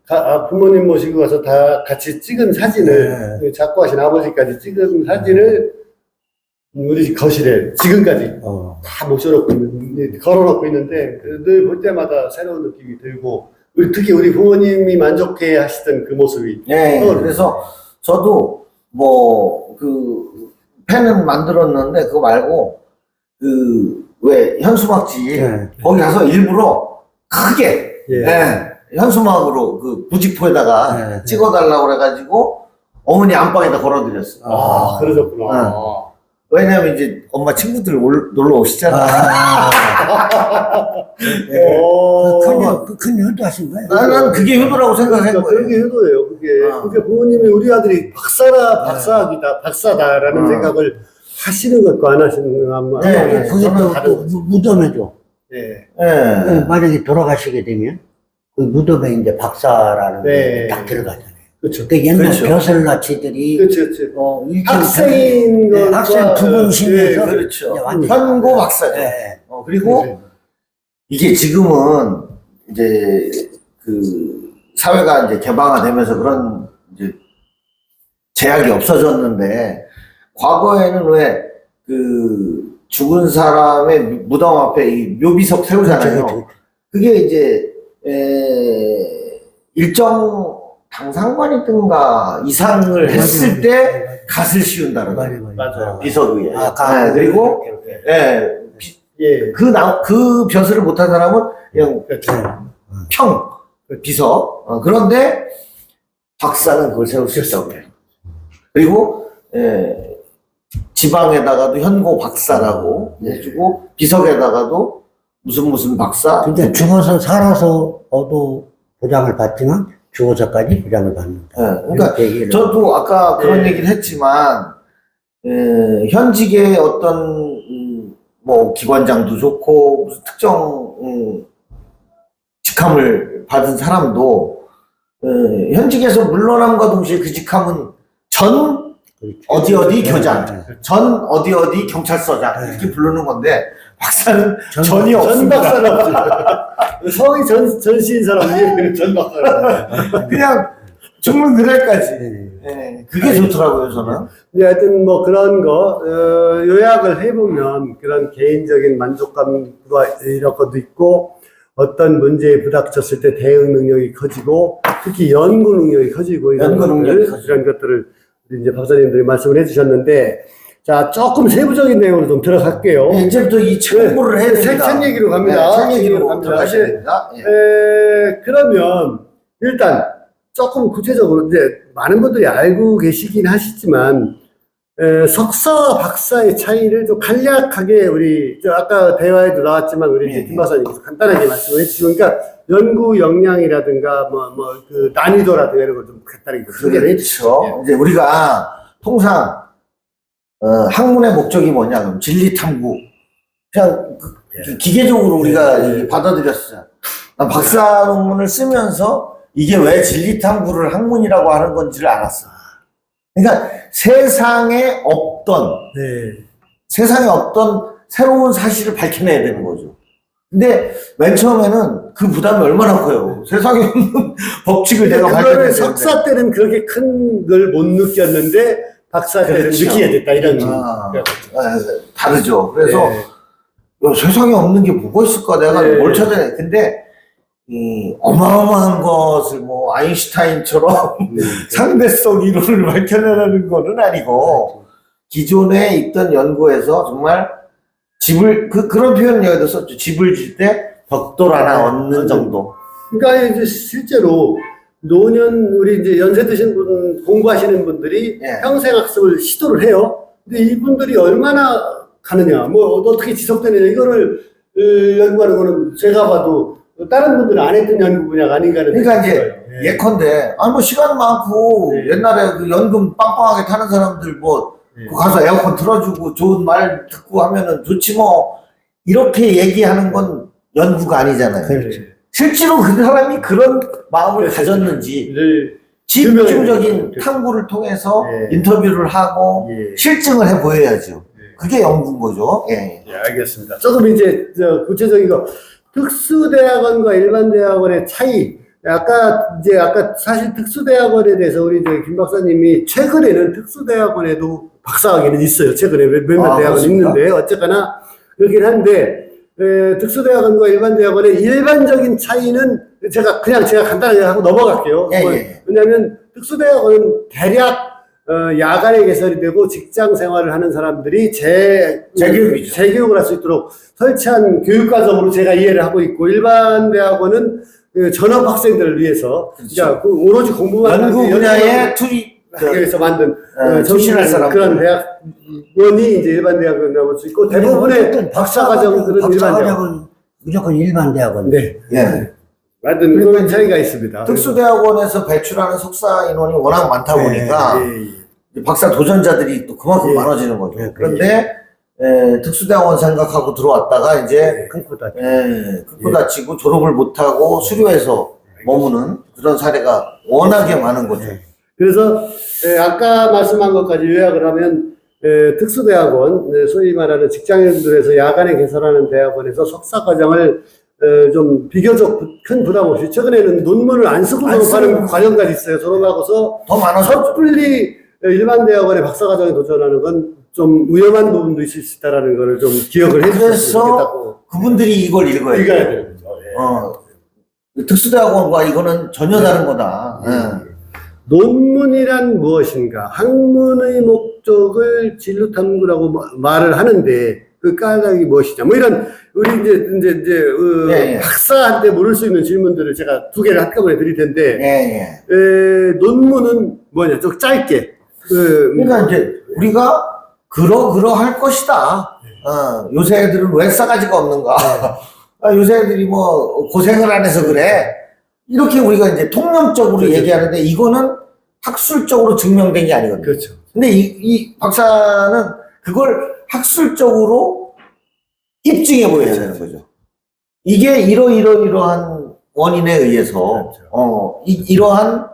부모님 모시고 가서 다 같이 찍은 사진을, 작고하신 아버지까지 찍은 사진을 우리 집 거실에 지금까지 다 모셔놓고 걸어놓고 있는데, 늘 볼 때마다 새로운 느낌이 들고, 특히 우리 부모님이 만족해 하시던 그 모습이. 그래서 저도 그 펜은 만들었는데 그거 말고 왜 현수막지 거기 가서 일부러 크게 현수막으로 그 부직포에다가 찍어달라고 그래가지고 어머니 안방에다 걸어드렸어요. 아, 그러셨구나. 왜냐면 이제 엄마 친구들 놀러 오시잖아. 큰 효도 하신 거예요? 나는 그게 효도라고 생각한 그러니까 거예요. 그게 효도예요. 그게 부모님이 우리 아들이 박사학위다, 박사다라는 생각을 하시는 것과 안 하시는 것과 그게 또 무덤에도 만약에 돌아가시게 되면 그 무덤에 이제 박사라는 게 딱 들어가잖아요. 그렇죠. 그 옛날 벼슬나치들이 그렇죠. 학생인 것과 학생 두 분씩에서 그렇죠. 현고 박사죠. 그리고 이게 지금은 이제 그 사회가 이제 개방화되면서 그런 이제 제약이 없어졌는데 과거에는 왜 그 죽은 사람의 무덤 앞에 이 묘비석 세우잖아요. 그게 이제 일정 당상관이든가 이상을 했을 때 갓을 씌운다는 거예요. 맞아요. 비석 위에. 그리고 그 벼슬을 못한 사람은 그냥 평 비석. 그런데 박사는 그걸 세울 수 있다고 해요. 그리고 지방에다가도 현고 박사라고 해주고 비석에다가도 무슨 박사. 근데 죽어서 살아서 보장을 받지만 죽어서까지 보장을 받는다. 그러니까 저도 아까 그런 얘기를 했지만 현직의 어떤 뭐 기관장도 좋고 무슨 특정 직함을 받은 사람도 현직에서 물러남과 동시에 그 직함은 전 어디 교장, 전 어디 경찰서장 이렇게 부르는 건데 박사는 전이 전 없습니다. 박사는 없죠. 성이 전시인 사람이 전 박사는. 그냥 죽는 그날까지. 예, 그게 좋더라고요, 저는. 네, 하여튼 뭐 그런 거 요약을 해보면 그런 개인적인 만족감과 이런 것도 있고 어떤 문제에 부닥쳤을 때 대응 능력이 커지고 특히 연구 능력이 커지고 연구 능력이 커지고. 이런 것들을 이제 박사님들이 말씀을 해주셨는데 자 조금 세부적인 내용으로 좀 들어갈게요. 예, 이제부터 이 책 공부를 해야 됩니다. 책 얘기로 갑니다. 네, 책 얘기로 갑니다. 들어가셔야 됩니다. 예. 그러면 일단 조금 구체적으로 이제 많은 분들이 알고 계시긴 하시지만 석사와 박사의 차이를 좀 간략하게 우리 아까 대화에도 나왔지만 우리 예, 김 박사님께서 간단하게 말씀을 해주시고 그러니까 연구 역량이라든가 그 난이도라든가 이런 걸 좀 간단하게 소개를 해주시죠. 그렇죠. 이제 우리가 통상 학문의 목적이 뭐냐 그럼 진리 탐구. 그냥 기계적으로 우리가 받아들였어요. 난 박사 논문을 쓰면서 이게 왜 진리 탐구를 학문이라고 하는 건지를 알았어. 그러니까 세상에 없던 새로운 사실을 밝혀내야 되는 거죠. 근데 맨 처음에는 그 부담이 얼마나 커요. 세상에 없는 법칙을 내가 밝혀내야 그거를 되는데. 석사 때는 그렇게 큰 걸 못 느꼈는데 박사 때는 그렇죠. 느끼게 됐다 이런 다르죠. 그래서 야, 세상에 없는 게 뭐가 있을까 내가 뭘 찾아내. 근데 어마어마한 것을 뭐 아인슈타인처럼 상대성 이론을 밝혀내라는 거는 아니고 기존에 있던 연구에서 정말 그런 표현을 여기다 썼죠. 집을 질 때 벽돌 하나 얹는 정도. 그러니까 이제 실제로 노년 우리 이제 연세 드신 분 공부하시는 분들이 평생 학습을 시도를 해요. 근데 이분들이 얼마나 가느냐, 뭐 어떻게 지속되느냐 이거를 연구하는 거는 제가 봐도 다른 분들은 안 했던 연구 분야가 아닌가는. 그러니까 이제 예컨대 뭐 시간 많고 옛날에 그 연금 빵빵하게 타는 사람들 뭐 가서 에어컨 틀어주고 좋은 말 듣고 하면은 좋지 뭐 이렇게 얘기하는 건 연구가 아니잖아요. 그렇죠. 실제로 그 사람이 그런 마음을 가졌는지 집중적인 탐구를 통해서 인터뷰를 하고 실증을 해 보여야죠. 그게 연구인 거죠. 예, 알겠습니다. 조금 이제 구체적인 거 특수대학원과 일반대학원의 차이. 아까 사실 특수대학원에 대해서 우리 김 박사님이 최근에는 특수대학원에도 박사학위는 있어요. 최근에 몇몇 대학원 있는데 어쨌거나 그렇긴 한데 특수대학원과 일반대학원의 일반적인 차이는 제가 간단하게 하고 넘어갈게요. 왜냐하면 특수대학원은 대략 야간에 개설이 되고 직장 생활을 하는 사람들이 재교육을 할 수 있도록 설치한 교육과정으로 제가 이해를 하고 있고 일반 대학원은 전업 학생들을 위해서 그러니까 오로지 공부만 연구 분야에 투입해서 만든 출신할 사람 그런 대학원이 이제 일반 대학원이라고 볼 수 있고 대부분의 박사과정들은 일반 대학원 무조건 일반 대학원. 네. 만든 그런 차이가 있습니다. 특수대학원에서 배출하는 석사 인원이 워낙 많다 보니까 박사 도전자들이 또 그만큼 많아지는 거죠. 그런데 특수대학원 생각하고 들어왔다가 이제 큰코 다치고 졸업을 못하고 수료해서 머무는 그런 사례가 워낙에 많은 거죠. 그래서 아까 말씀한 것까지 요약을 하면 특수대학원, 소위 말하는 직장인들에서 야간에 개설하는 대학원에서 석사과정을 좀 비교적 큰 부담 없이 최근에는 논문을 안 쓰고 졸업하는 과정까지 있어요. 졸업하고서 더 많아서 섣불리 일반 대학원의 박사과정에 도전하는 건 좀 위험한 부분도 있을 수 있다는 걸 좀 기억을 해주셨으면 좋겠다고. 그래서 그분들이 이걸 읽어야 되는 거죠. 특수대학원과 이거는 전혀 다른 거다. 논문이란 무엇인가? 학문의 목적을 진로 탐구라고 말을 하는데 그 까닭이 무엇이냐? 뭐 이런 우리 이제 박사한테 물을 수 있는 질문들을 제가 두 개를 한꺼번에 드릴 텐데 논문은 뭐냐? 좀 짧게. 그러니까 이제 우리가 그러할 것이다. 요새 애들은 왜 싸가지가 없는가? 요새 애들이 뭐 고생을 안 해서 그래. 이렇게 우리가 이제 통념적으로 얘기하는데 이거는 학술적으로 증명된 게 아니거든요. 그렇죠. 근데 이 박사는 그걸 학술적으로 입증해 보여야 되는 거죠. 이게 이러한 원인에 의해서 이러한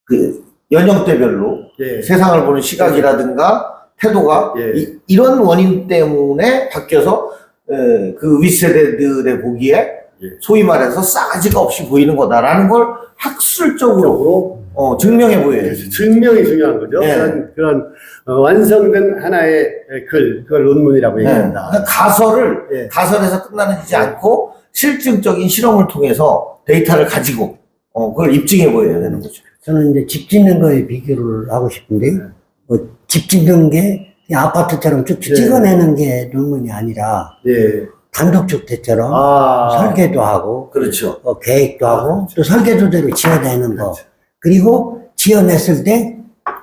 그 연령대별로 세상을 보는 시각이라든가 태도가 예. 이런 원인 때문에 바뀌어서 그 윗세대들의 보기에 예. 소위 말해서 싸가지가 없이 보이는 거다라는 걸 학술적으로 증명해 보여요. 증명이 중요한 거죠. 예. 그런 완성된 하나의 그걸 논문이라고 얘기합니다. 그러니까 예. 가설에서 끝나지 않고 실증적인 실험을 통해서 데이터를 가지고 그걸 입증해 보여야 되는 거죠. 저는 이제 집 짓는 거에 비교를 하고 싶은데, 집 짓는 게 그냥 아파트처럼 쭉쭉 예. 찍어내는 게 논문이 아니라, 예. 단독주택처럼 설계도 하고, 그렇죠. 계획도 하고, 또 설계도대로 지어내는 거. 그리고 지어냈을 때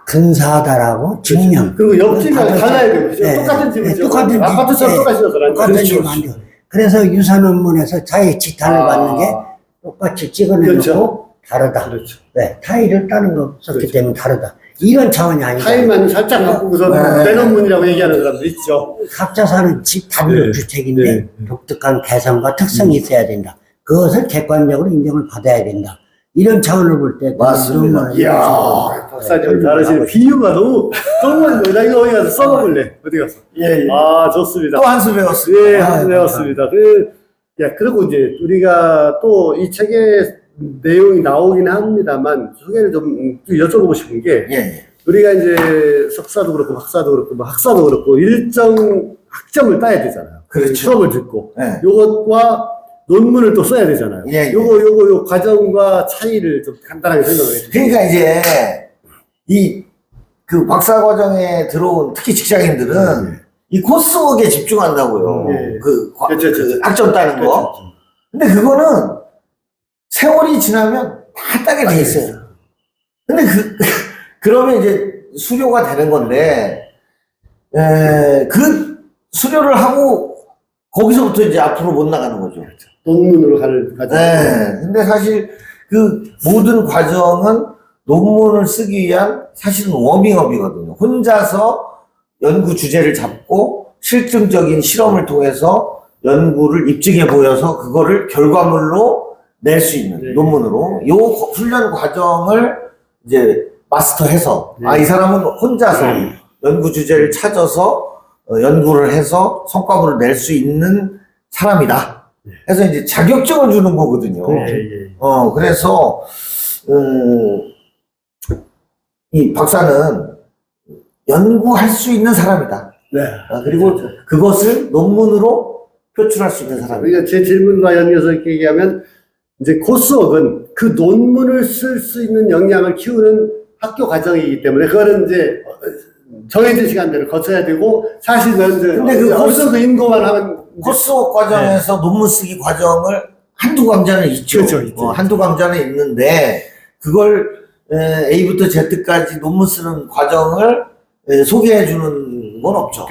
근사하다라고 증명. 그리고 옆집이 다들 달라야 되고, 그죠? 네. 똑같은 집이죠. 네, 똑같은 집. 아파트처럼 네. 똑같이 져서 똑같은 집 만들. 그래서 유사 논문에서 자의 지탄을 받는 게 똑같이 찍어내놓고 그렇죠. 다르다. 그렇죠. 네, 타일을 따는 거 썼기 그렇죠. 때문에 다르다. 이런 차원이 아니다. 타임만 살짝 바꾸고서 네. 내 논문이라고 얘기하는 사람도 있죠. 각자 사는 집 단독주택인데 네. 독특한 개성과 특성이 있어야 된다. 그것을 객관적으로 인정을 받아야 된다. 이런 차원을 볼 때 맞습니다. 이야, 박사님 잘하시는 비유가 너무 나 이거 어디 가서 써먹을래. 어디 가서. 예. 아, 좋습니다. 또 한 수 배웠습니다. 예, 한수 배웠습니다. 그리고 이제 우리가 또 이 책에 내용이 나오긴 합니다만 소개를 좀 여쭤보고 싶은 게 예. 우리가 이제 석사도 그렇고 박사도 그렇고 뭐 학사도 그렇고 일정 학점을 따야 되잖아요. 그렇죠. 수업을 듣고 예. 요것과 논문을 또 써야 되잖아요. 예, 예. 요 과정과 차이를 좀 간단하게 설명해 주세요. 그러니까 이제 그 박사 과정에 들어온 특히 직장인들은 이 코스웍에 집중한다고요. 예. 그 그렇죠. 학점 따는 거. 그렇죠. 근데 그거는 세월이 지나면 다 따게 돼 있어요. 근데 그러면 이제 수료가 되는 건데, 그 수료를 하고 거기서부터 이제 앞으로 못 나가는 거죠. 논문으로 가지고. 네. 근데 사실 그 모든 과정은 논문을 쓰기 위한 사실은 워밍업이거든요. 혼자서 연구 주제를 잡고 실증적인 실험을 통해서 연구를 입증해 보여서 그거를 결과물로 낼 수 있는 네. 논문으로 요 훈련 과정을 이제 마스터해서 네. 이 사람은 혼자서 연구 주제를 찾아서 연구를 해서 성과물을 낼 수 있는 사람이다. 그래서 이제 자격증을 주는 거거든요. 예. 그래서 이 박사는 연구할 수 있는 사람이다. 네. 그리고 그것을 논문으로 표출할 수 있는 사람이다. 그러니까 제 질문과 연이어서 이렇게 얘기하면 이제 코스웍은 그 논문을 쓸 수 있는 역량을 키우는 학교 과정이기 때문에 그거는 이제 정해진 시간대를 거쳐야 되고 사실은 이제 근데 그 어느 정도 인고만 하면 코스웍 과정에서 논문 쓰기 과정을 한두 강좌는 있죠. 그렇죠, 있죠. 한두 강좌는 있는데 그걸 A부터 Z까지 논문 쓰는 과정을 소개해 주는 건 없죠.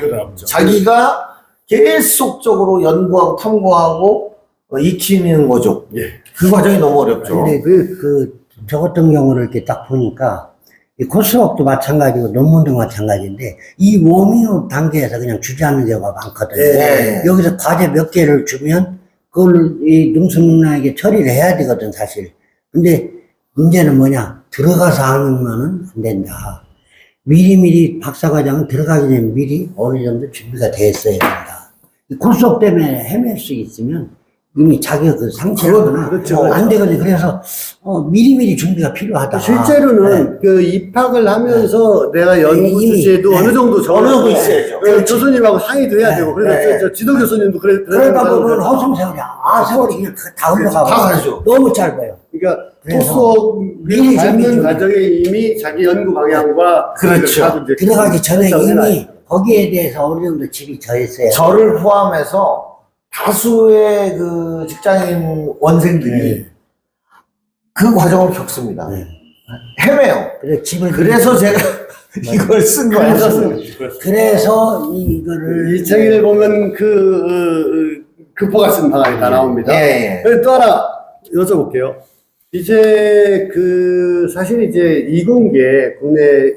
자기가 계속적으로 연구하고 탐구하고 익히는 거죠. 예. 그 과정이 너무 어렵죠. 근데 저 같은 경우를 이렇게 딱 보니까 이 코스웍도 마찬가지고 논문도 마찬가지인데 이 워밍업 단계에서 그냥 주지 않는 경우가 많거든요. 네. 여기서 과제 몇 개를 주면 그걸 이 능수능란하게 처리를 해야 되거든 사실. 근데 문제는 뭐냐? 들어가서 하면은 안 된다. 미리미리 박사과정은 들어가기 전에 미리 어느 정도 준비가 돼 있어야 된다. 이 코스웍 때문에 헤맬 수 있으면 이미 자격을 상실하거나 그렇죠. 안 되거든요. 그래서 미리미리 준비가 필요하다. 실제로는 그 입학을 하면서 내가 연구 이미, 주제도 어느 정도 어느 정도 정해서 있어야죠. 교수님하고 상의도 해야 되고 그래서 저 지도 교수님도 그러다 보면 허송세월이야. 세월이 그냥 다 흘러가고. 다 가죠. 너무 짧아요. 그러니까 그래서 코스웍 미리 받는 준비. 과정에 이미 자기 연구 방향과 그렇죠. 다들 이제 들어가기 전에 결정해놔야 이미 거기에 대해서 어느 정도 집이 져 있어요. 저를 포함해서 다수의 그 직장인 원생들이 그 과정을 겪습니다. 네. 헤매요. 그래서 제가 이걸 쓴 거예요. 그래서 이거를 이 책을 보면 극포가 쓴 방안이 다 나옵니다. 예. 또 하나 여쭤볼게요. 이제 사실 이제 이공계 국내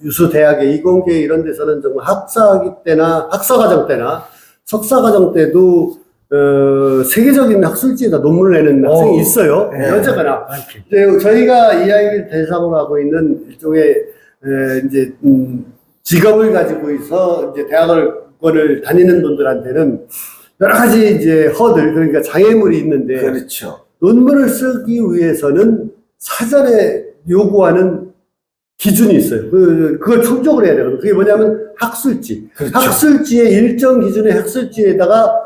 유수 대학의 이공계 이런 데서는 정말 학사과정 때나 석사과정 때도 세계적인 학술지에다 논문을 내는 학생이 있어요. 네. 어쨌거나 이제 저희가 이야기를 대상으로 하고 있는 일종의 이제 직업을 가지고 있어 이제 대학원을 다니는 분들한테는 여러 가지 이제 허들, 그러니까 장애물이 있는데 그렇죠. 논문을 쓰기 위해서는 사전에 요구하는 기준이 있어요. 그걸 충족을 해야 되거든요. 그게 뭐냐면 학술지. 그렇죠. 학술지의 일정 기준의 학술지에다가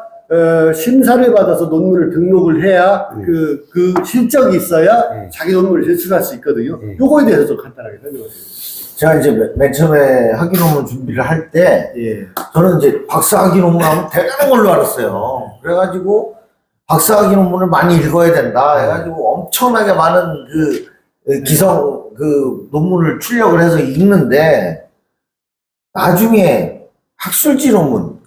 심사를 받아서 논문을 등록을 해야 그 실적이 있어야 자기 논문을 제출할 수 있거든요. 요거에 대해서 좀 간단하게 설명을 드립니다. 제가 이제 맨 처음에 학위 논문 준비를 할 때, 저는 이제 박사학위 논문 하면 대단한 걸로 알았어요. 그래가지고 박사학위 논문을 많이 읽어야 된다 해가지고 엄청나게 많은 그 논문을 출력을 해서 읽는데, 나중에 학술지 논문,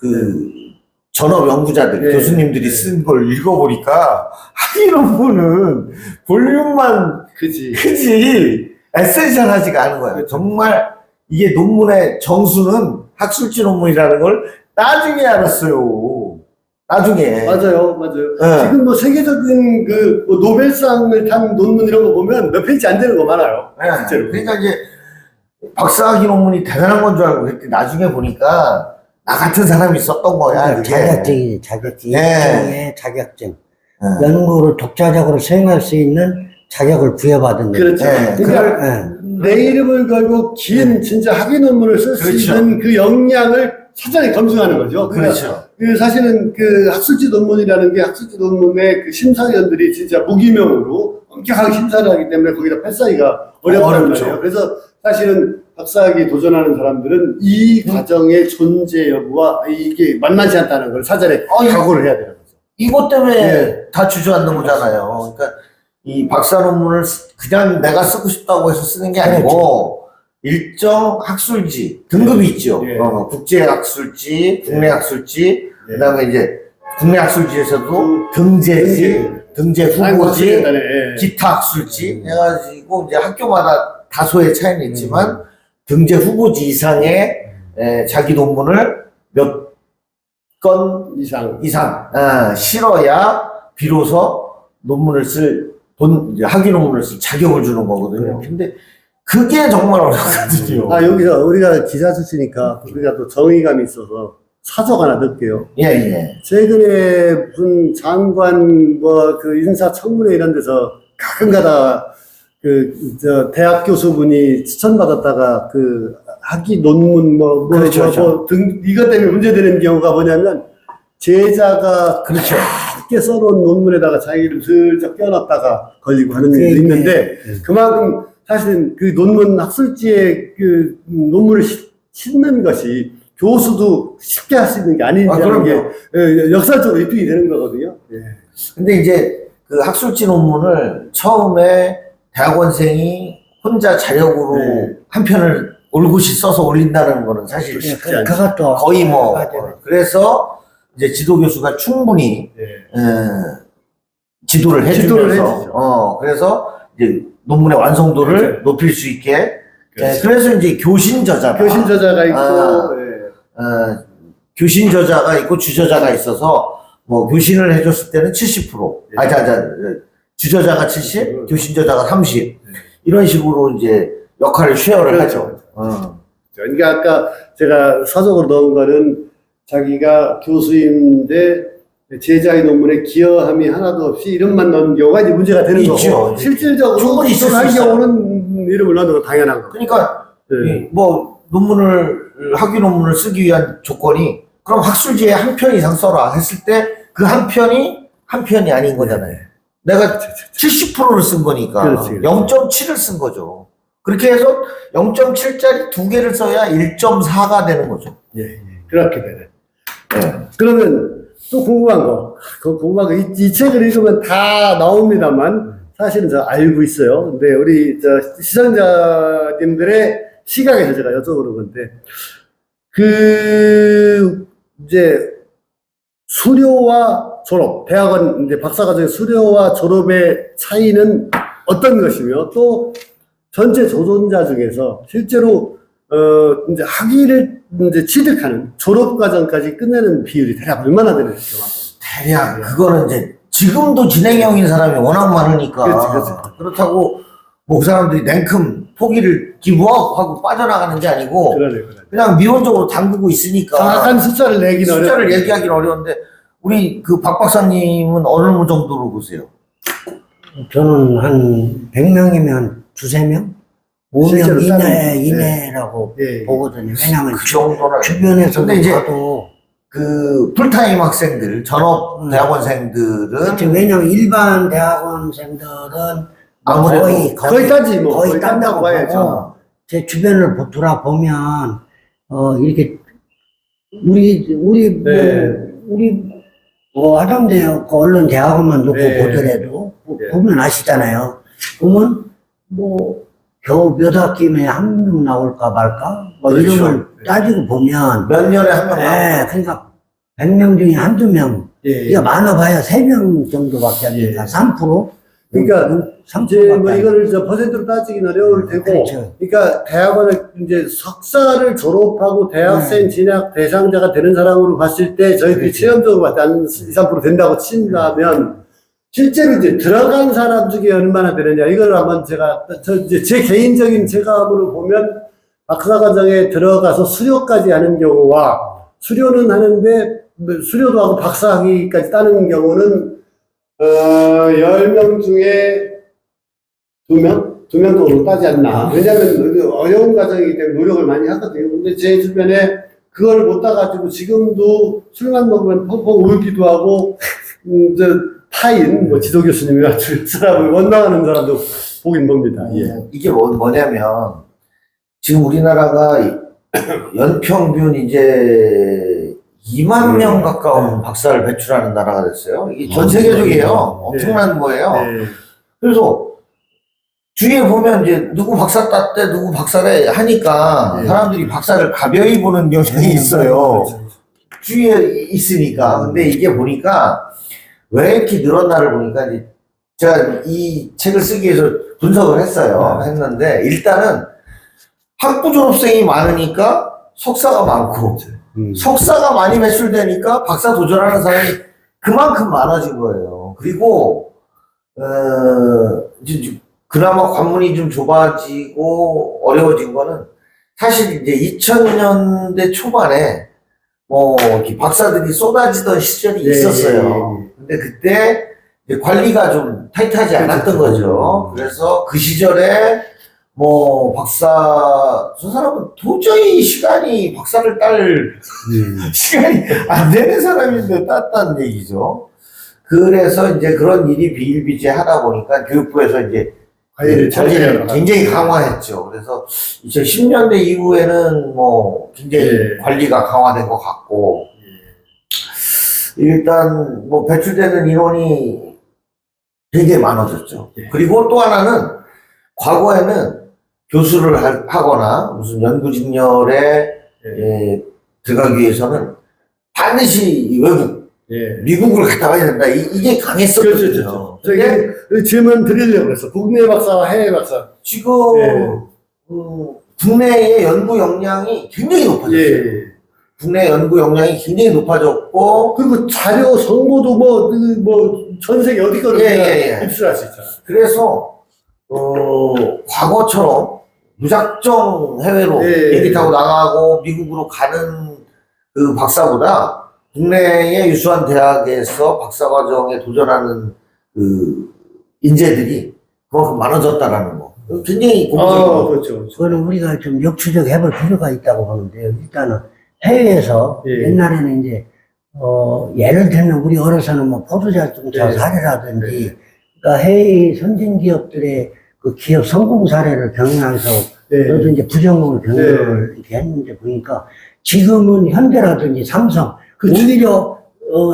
전업 연구자들, 교수님들이 쓴 걸 읽어보니까 학위 논문은 볼륨만 크지 에센셜하지가 않은 거예요. 정말 이게 논문의 정수는 학술지 논문이라는 걸 나중에 알았어요. 나중에. 맞아요. 지금 뭐 세계적인 뭐 노벨상을 탄 논문 이런 거 보면 몇 페이지 안 되는 거 많아요. 실제로. 그러니까 이제 박사학위 논문이 대단한 건 줄 알고 그랬더니 나중에 보니까 나 같은 사람이 썼던 거야. 자격증이지, 자격증. 일종의 자격증. 연구를 독자적으로 수행할 수 있는 자격을 부여받은 거죠. 그렇죠. 그러니까 내 이름을 걸고 긴 진짜 학위 논문을 쓸 수 있는 그 역량을 사전에 검증하는 거죠. 그렇죠. 사실은 그 학술지 논문이라는 게 학술지 논문의 그 심사위원들이 진짜 무기명으로 엄격하게 심사를 하기 때문에 거기다 패스하기가 어렵단 말이에요. 그래서 사실은 박사학위 도전하는 사람들은 이 과정의 존재 여부와 이게 만만치 않다는 걸 사전에 각오를 해야 되는 거죠. 이것 때문에 다 주저앉는 거잖아요. 그러니까 이 박사 논문을 그냥 내가 쓰고 싶다고 해서 쓰는 게 아니고 일정 학술지 등급이 있죠. 국제 학술지, 국내 학술지, 그다음에 이제 국내 학술지에서도 등재지, 등재 후보지, 기타 학술지 해가지고 이제 학교마다 다소의 차이는 있지만 등재 후보지 이상의 자기 논문을 몇 건 이상 실어야 비로소 논문을 학위 논문을 쓸 자격을 주는 거거든요. 근데 그게 정말 어렵거든요. 여기서 우리가 기자 출신이니까 우리가 또 정의감이 있어서 사적 하나 넣을게요. 최근에 무슨 장관 인사청문회 이런 데서 가끔가다 대학 교수분이 추천받았다가 학위 논문 이것 때문에 문제되는 경우가 뭐냐면 제자가 짧게 써놓은 논문에다가 자기 이름 슬쩍 껴놨다가 걸리고 하는 일도 있는데 그만큼 사실은 그 논문 학술지에 논문을 싣는 것이 교수도 쉽게 할 수 있는 게 아니라는 게 역사적으로 입증이 되는 거거든요. 근데 이제 그 학술지 논문을 처음에 대학원생이 혼자 자력으로 한 편을 올곧이 써서 올린다는 거는 사실 쉽지 않죠. 그것도 거의 그래서 이제 지도교수가 충분히 지도를 해주면서 그래서 이제 논문의 완성도를 높일 수 있게 그래서 이제 교신 저자가 있고 교신 저자가 있고 주저자가 있어서 뭐 교신을 해줬을 때는 70% 주저자가 70, 교신 저자가 30 이런 식으로 이제 역할을 쉐어를 하죠. 그러니까 아까 제가 사적으로 넣은 거는 자기가 교수인데 제자의 논문에 기여함이 하나도 없이 이름만 넣은 경우가 이제 문제가 되는 거고 실질적으로 할 경우는 이름을 넣는 건 당연한 거고. 그러니까 뭐 학위 논문을 쓰기 위한 조건이 그럼 학술지에 한 편 이상 써라 했을 때 그 한 편이 아닌 거잖아요. 내가 70%를 쓴 거니까 0.7을 쓴 거죠. 그렇게 해서 0.7짜리 2개를 써야 1.4가 되는 거죠. 그렇게 되네. 그러면 또 궁금한 거, 이 책을 읽으면 다 나옵니다만 사실은 저 알고 있어요. 근데 우리 시청자님들의 시각에서 제가 여쭤보는 건데 이제 수료와 졸업, 대학원 이제 박사과정의 수료와 졸업의 차이는 어떤 것이며 또 전체 조존자 중에서 실제로 이제 학위를 이제 취득하는 졸업 과정까지 끝내는 비율이 대략 얼마나 되는지 대략 그거는 이제 지금도 진행형인 사람이 워낙 많으니까 그렇다고 뭐 그 사람들이 냉큼 포기를 기부하고 빠져나가는 게 아니고 그러네. 그냥 미온적으로 담그고 있으니까 정확한 숫자를 내기는 숫자를 어렵죠. 얘기하기는 어려운데 우리 그 박 박사님은 어느 정도로 보세요? 저는 한 100명이면 두세 명? 실제로 5명 따는- 이내라고 예. 보거든요. 왜냐하면 그 정도는 주변에서도 근데 이제 봐도 그 풀타임 학생들 전업 대학원생들은 지금 왜냐면 일반 대학원생들은 아무래도 거의 따지 뭐. 거의 딴다고 봐야죠. 보고 제 주변을 돌아보면 이렇게 우리 뭐 하던데요. 그 언론 대학원만 놓고 네. 보더라도 네. 보면 아시잖아요. 그러면 뭐 겨우 몇 학기에 한 명 나올까 말까 뭐 그렇죠. 이름을 따지고 보면 몇 년에 한 명 나오고 그러니까 100명 중에 한두 명 예. 이거 많아봐야 3명 정도밖에 안 되니까 예. 3%? 그러니까 3%밖에 이제 뭐 이거를 퍼센트로 따지긴 어려울 테고, 그렇죠. 그러니까 대학원을 이제 석사를 졸업하고 대학생 진학 대상자가 되는 사람으로 봤을 때 저희들이 그렇죠. 체험적으로 봤을 때 한 2, 3% 된다고 친다면 실제로 이제 들어간 사람 중에 얼마나 되느냐 이걸 한번 이제 제 개인적인 체감으로 보면 박사과정에 들어가서 수료까지 하는 경우와 수료는 하는데 수료도 하고 박사학위까지 따는 경우는 10명 중에 2명 정도 따지 않나. 왜냐하면 어려운 과정이기 때문에 노력을 많이 하거든요. 근데 제 주변에 그걸 못 따가지고 지금도 술만 먹으면 펑펑 울기도 하고, 저 타인, 뭐 지도 교수님이나 주 사람을 원망하는 사람도 보긴 봅니다. 예. 이게 뭐냐면 지금 우리나라가 연평균 이제 2만 명 가까운 박사를 배출하는 나라가 됐어요. 이게 전 세계적이에요. 엄청난 거예요. 네. 그래서 주위에 보면 이제 누구 박사 땄대, 누구 박사래 하니까 네. 사람들이 박사를 가벼이 보는 경향이 있어요. 주위에 있으니까. 근데 이게 보니까 왜 이렇게 늘었나를 보니까 이제 제가 이 책을 쓰기 위해서 분석을 했어요. 했는데 일단은 학부 졸업생이 많으니까 석사가 많고 석사가 많이 배출되니까 박사 도전하는 사람이 그만큼 많아진 거예요. 그리고 이제 그나마 관문이 좀 좁아지고 어려워진 거는 사실 이제 2000년대 초반에 뭐 이렇게 박사들이 쏟아지던 시절이 있었어요. 근데 그때 이제 관리가 좀 타이트하지 않았던 거죠. 그래서 그 시절에 뭐 저 사람은 도저히 박사를 딸 시간이 안 되는 사람인데 땄다는 얘기죠. 그래서 이제 그런 일이 비일비재하다 보니까 교육부에서 이제 관리를 굉장히 강화했죠. 그래서 2010년대 이후에는 뭐 굉장히 관리가 강화된 것 같고, 일단 뭐 배출되는 인원이 굉장히 많아졌죠. 그리고 또 하나는 과거에는 교수를 하거나 무슨 연구직렬에 들어가기 위해서는 반드시 외국, 미국을 갔다 와야 된다. 이게 강했었거든요. 그렇죠. 저기 질문 드리려고 그랬어. 국내 박사와 해외 박사. 지금 국내의 연구 역량이 굉장히 높아졌어요. 국내 연구 역량이 굉장히 높아졌고, 그리고 자료 성모도 전 세계 어디 거를 입수할 수 있잖아. 그래서 과거처럼 무작정 해외로 비행기 타고 나가고 미국으로 가는 그 박사보다 국내의 유수한 대학에서 박사과정에 도전하는 그 인재들이 그만큼 많아졌다라는 거. 굉장히 공적이고. 그렇죠. 그거는 우리가 좀 역추적 해볼 필요가 있다고 보는데요. 일단은 해외에서 옛날에는 이제 예를 들면 우리 어려서는 뭐 포도자동차 사례라든지 그러니까 해외 선진 기업들의 그 기업 성공 사례를 병행해서 너도 이제 부정을 병행을 이렇게 했는데 보니까 지금은 현대라든지 삼성 오히려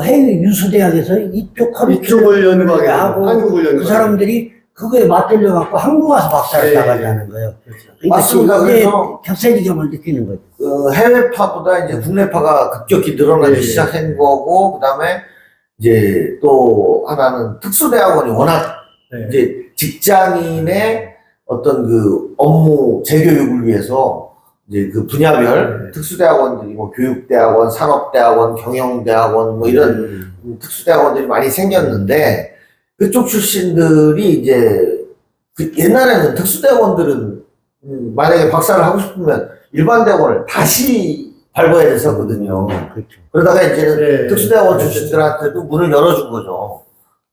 해외 유수대학에서 이쪽을 연구하게 하고 한국을 연구하게 그 사람들이 그거에 맞들려 갖고 한국 와서 박사를 따가자는 거예요. 그러니까 맞습니다. 그래서 격세지감을 느끼는 거죠. 해외파보다 이제 국내파가 급격히 늘어나기 시작한 거고, 그 다음에 이제 또 하나는 특수대학원이 워낙 이제 직장인의 어떤 그 업무 재교육을 위해서 이제 그 분야별 특수대학원들이 뭐 교육대학원, 산업대학원, 경영대학원 뭐 이런 특수대학원들이 많이 생겼는데 그쪽 출신들이 이제 그 옛날에는 특수대원들은 만약에 박사를 하고 싶으면 일반 대원을 다시 밟아야 됐었거든요. 그렇죠. 그러다가 이제는 네. 특수대원 출신들한테도 문을 열어준 거죠.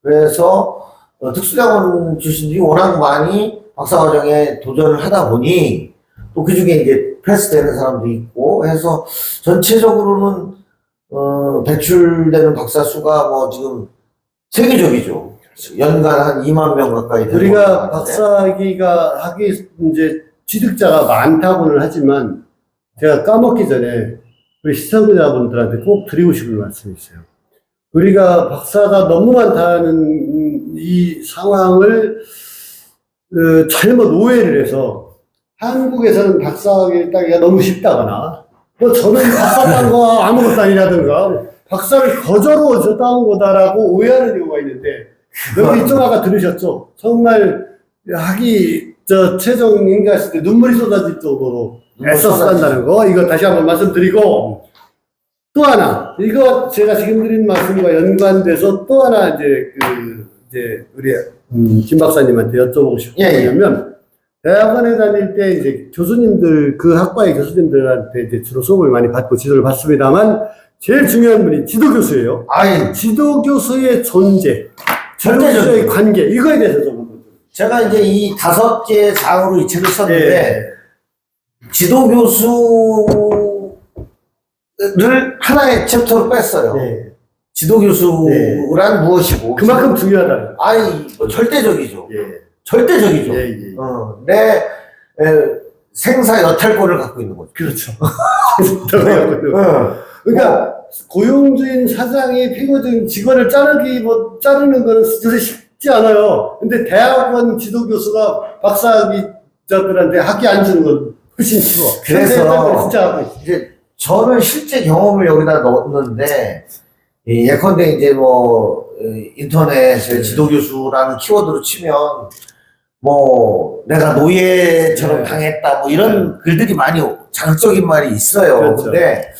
그래서 특수대원 출신들이 워낙 많이 박사과정에 도전을 하다 보니 또 그 중에 이제 패스되는 사람도 있고 해서 전체적으로는 배출되는 박사 수가 뭐 지금 세계적이죠. 연간 한 2만 명 가까이 되는 우리가 것 같은데. 박사학위가 하기 이제 취득자가 많다고는 하지만 제가 까먹기 전에 우리 시청자분들한테 꼭 드리고 싶은 말씀이 있어요. 우리가 박사가 너무 많다는 이 상황을 잘못 오해를 해서 한국에서는 박사학위를 따기가 너무 쉽다거나 뭐 저는 박사 딴 거 아무것도 아니라든가 박사를 거저로 따온 거다라고 오해하는 경우가 있는데 여기 좀 아까 들으셨죠? 정말 최종 인가했을 때 눈물이 쏟아질 정도로 애써서 한다는 거 이거 다시 한번 말씀드리고 또 하나 이거 제가 지금 드린 말씀과 연관돼서 또 하나 이제 우리 김 박사님한테 여쭤보고 싶은 게 뭐냐면 대학원에 다닐 때 이제 교수님들 그 학과의 교수님들한테 이제 주로 수업을 많이 받고 지도를 받습니다만 제일 중요한 분이 지도교수예요. 아니, 지도교수의 존재, 지도교수의 관계 이거에 대해서 좀 제가 이제 이 5개 장으로 이 책을 썼는데 지도교수를 하나의 챕터로 뺐어요. 네. 지도교수란 무엇이고 그만큼 중요하다. 아니 뭐 절대적이죠. 예. 절대적이죠. 예, 예. 내 생사 여탈권을 갖고 있는 거죠. 그렇죠. 그러니까 고용주인 사장이 피고주인 직원을 자르는 거는 사실 쉽지 않아요. 근데 대학원 지도교수가 박사학위자들한테 학위 안 주는 건 훨씬 쉬워. 그래서 진짜 하고 있어. 이제 저는 실제 경험을 여기다 넣었는데 예컨대 이제 뭐 인터넷에 지도교수라는 키워드로 치면 뭐 내가 노예처럼 당했다 뭐 이런 글들이 많이 자극적인 말이 있어요. 그렇죠. 근데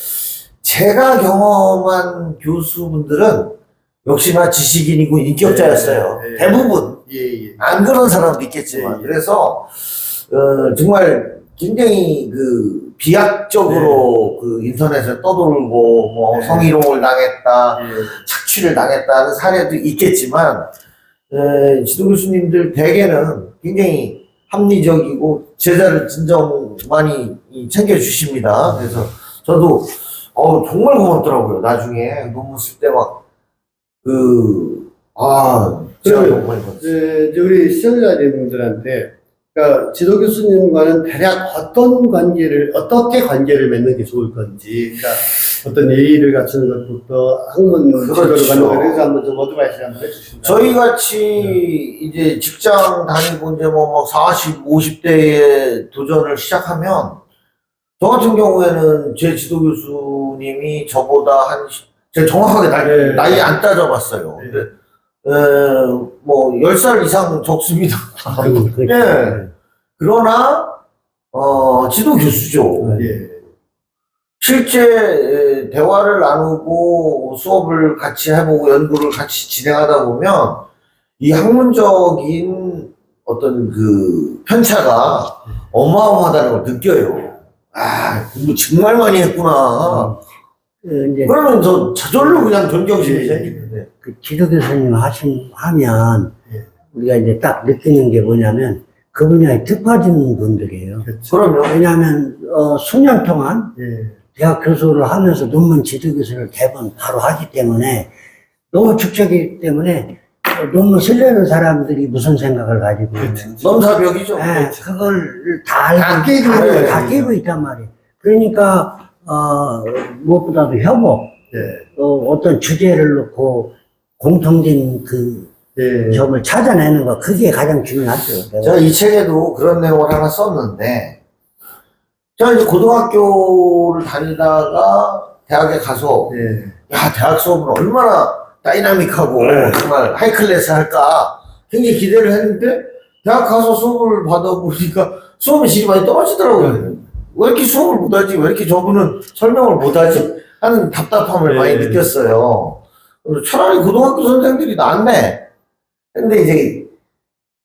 제가 경험한 교수분들은 역시나 지식인이고 인격자였어요. 네, 네. 대부분 예. 안 그런 사람도 있겠지만 네. 그래서 정말 굉장히 그 비약적으로 그 인터넷에 떠돌고 뭐 네. 성희롱을 당했다, 예. 착취를 당했다는 사례도 있겠지만 지도 교수님들 대개는 굉장히 합리적이고 제자를 진정 많이 챙겨주십니다. 그래서 저도 정말 고맙더라고요. 나중에 논문 쓸 때 막 제가 정말 고맙습니다. 이제 우리 시청자님들한테 그러니까 지도 교수님과는 대략 어떻게 관계를 맺는 게 좋을 건지, 그러니까 어떤 예의를 갖추는 것부터 학문 지도를 받는 거에 대해서 한번 좀 어드바이스 한번 해주시면. 저희 같이 이제 직장 다니고 이제 뭐 40, 50대에 도전을 시작하면 저 같은 경우에는 제 지도 교수님이 저보다 제가 정확하게 나이 안 따져봤어요. 근데 뭐 10살 이상 적습니다. 예. 그러나 지도 교수죠. 예. 실제 대화를 나누고 수업을 같이 해보고 연구를 같이 진행하다 보면 이 학문적인 어떤 그 편차가 어마어마하다는 걸 느껴요. 공부 정말 많이 했구나. 이제 그러면 저절로 그냥 존경심이 생기는데. 그 지도 교수님 하면 예. 우리가 이제 딱 느끼는 게 뭐냐면 그 분야에 특화진 분들이에요. 그럼요. 왜냐하면 수년 동안 예. 대학 교수를 하면서 논문 지도 교수를 대부분 바로 하기 때문에 너무 축적이기 때문에 논문 쓰려는 사람들이 무슨 생각을 가지고 넘사벽이죠. 그걸 다 깨고 있단 말이에요. 그러니까 무엇보다도 협업, 어떤 주제를 놓고 공통된 그 점을 찾아내는 거, 그게 가장 중요하죠. 제가 이 책에도 그런 내용을 하나 썼는데, 제가 이제 고등학교를 다니다가 대학에 가서, 대학 수업은 얼마나 다이나믹하고, 정말 하이클래스 할까, 굉장히 기대를 했는데, 대학 가서 수업을 받아보니까 수업의 질이 많이 떨어지더라고요. 왜 이렇게 수업을 못하지? 왜 이렇게 저분은 설명을 못하지? 하는 답답함을 많이 느꼈어요. 차라리 고등학교 선생들이 낫네. 근데 이제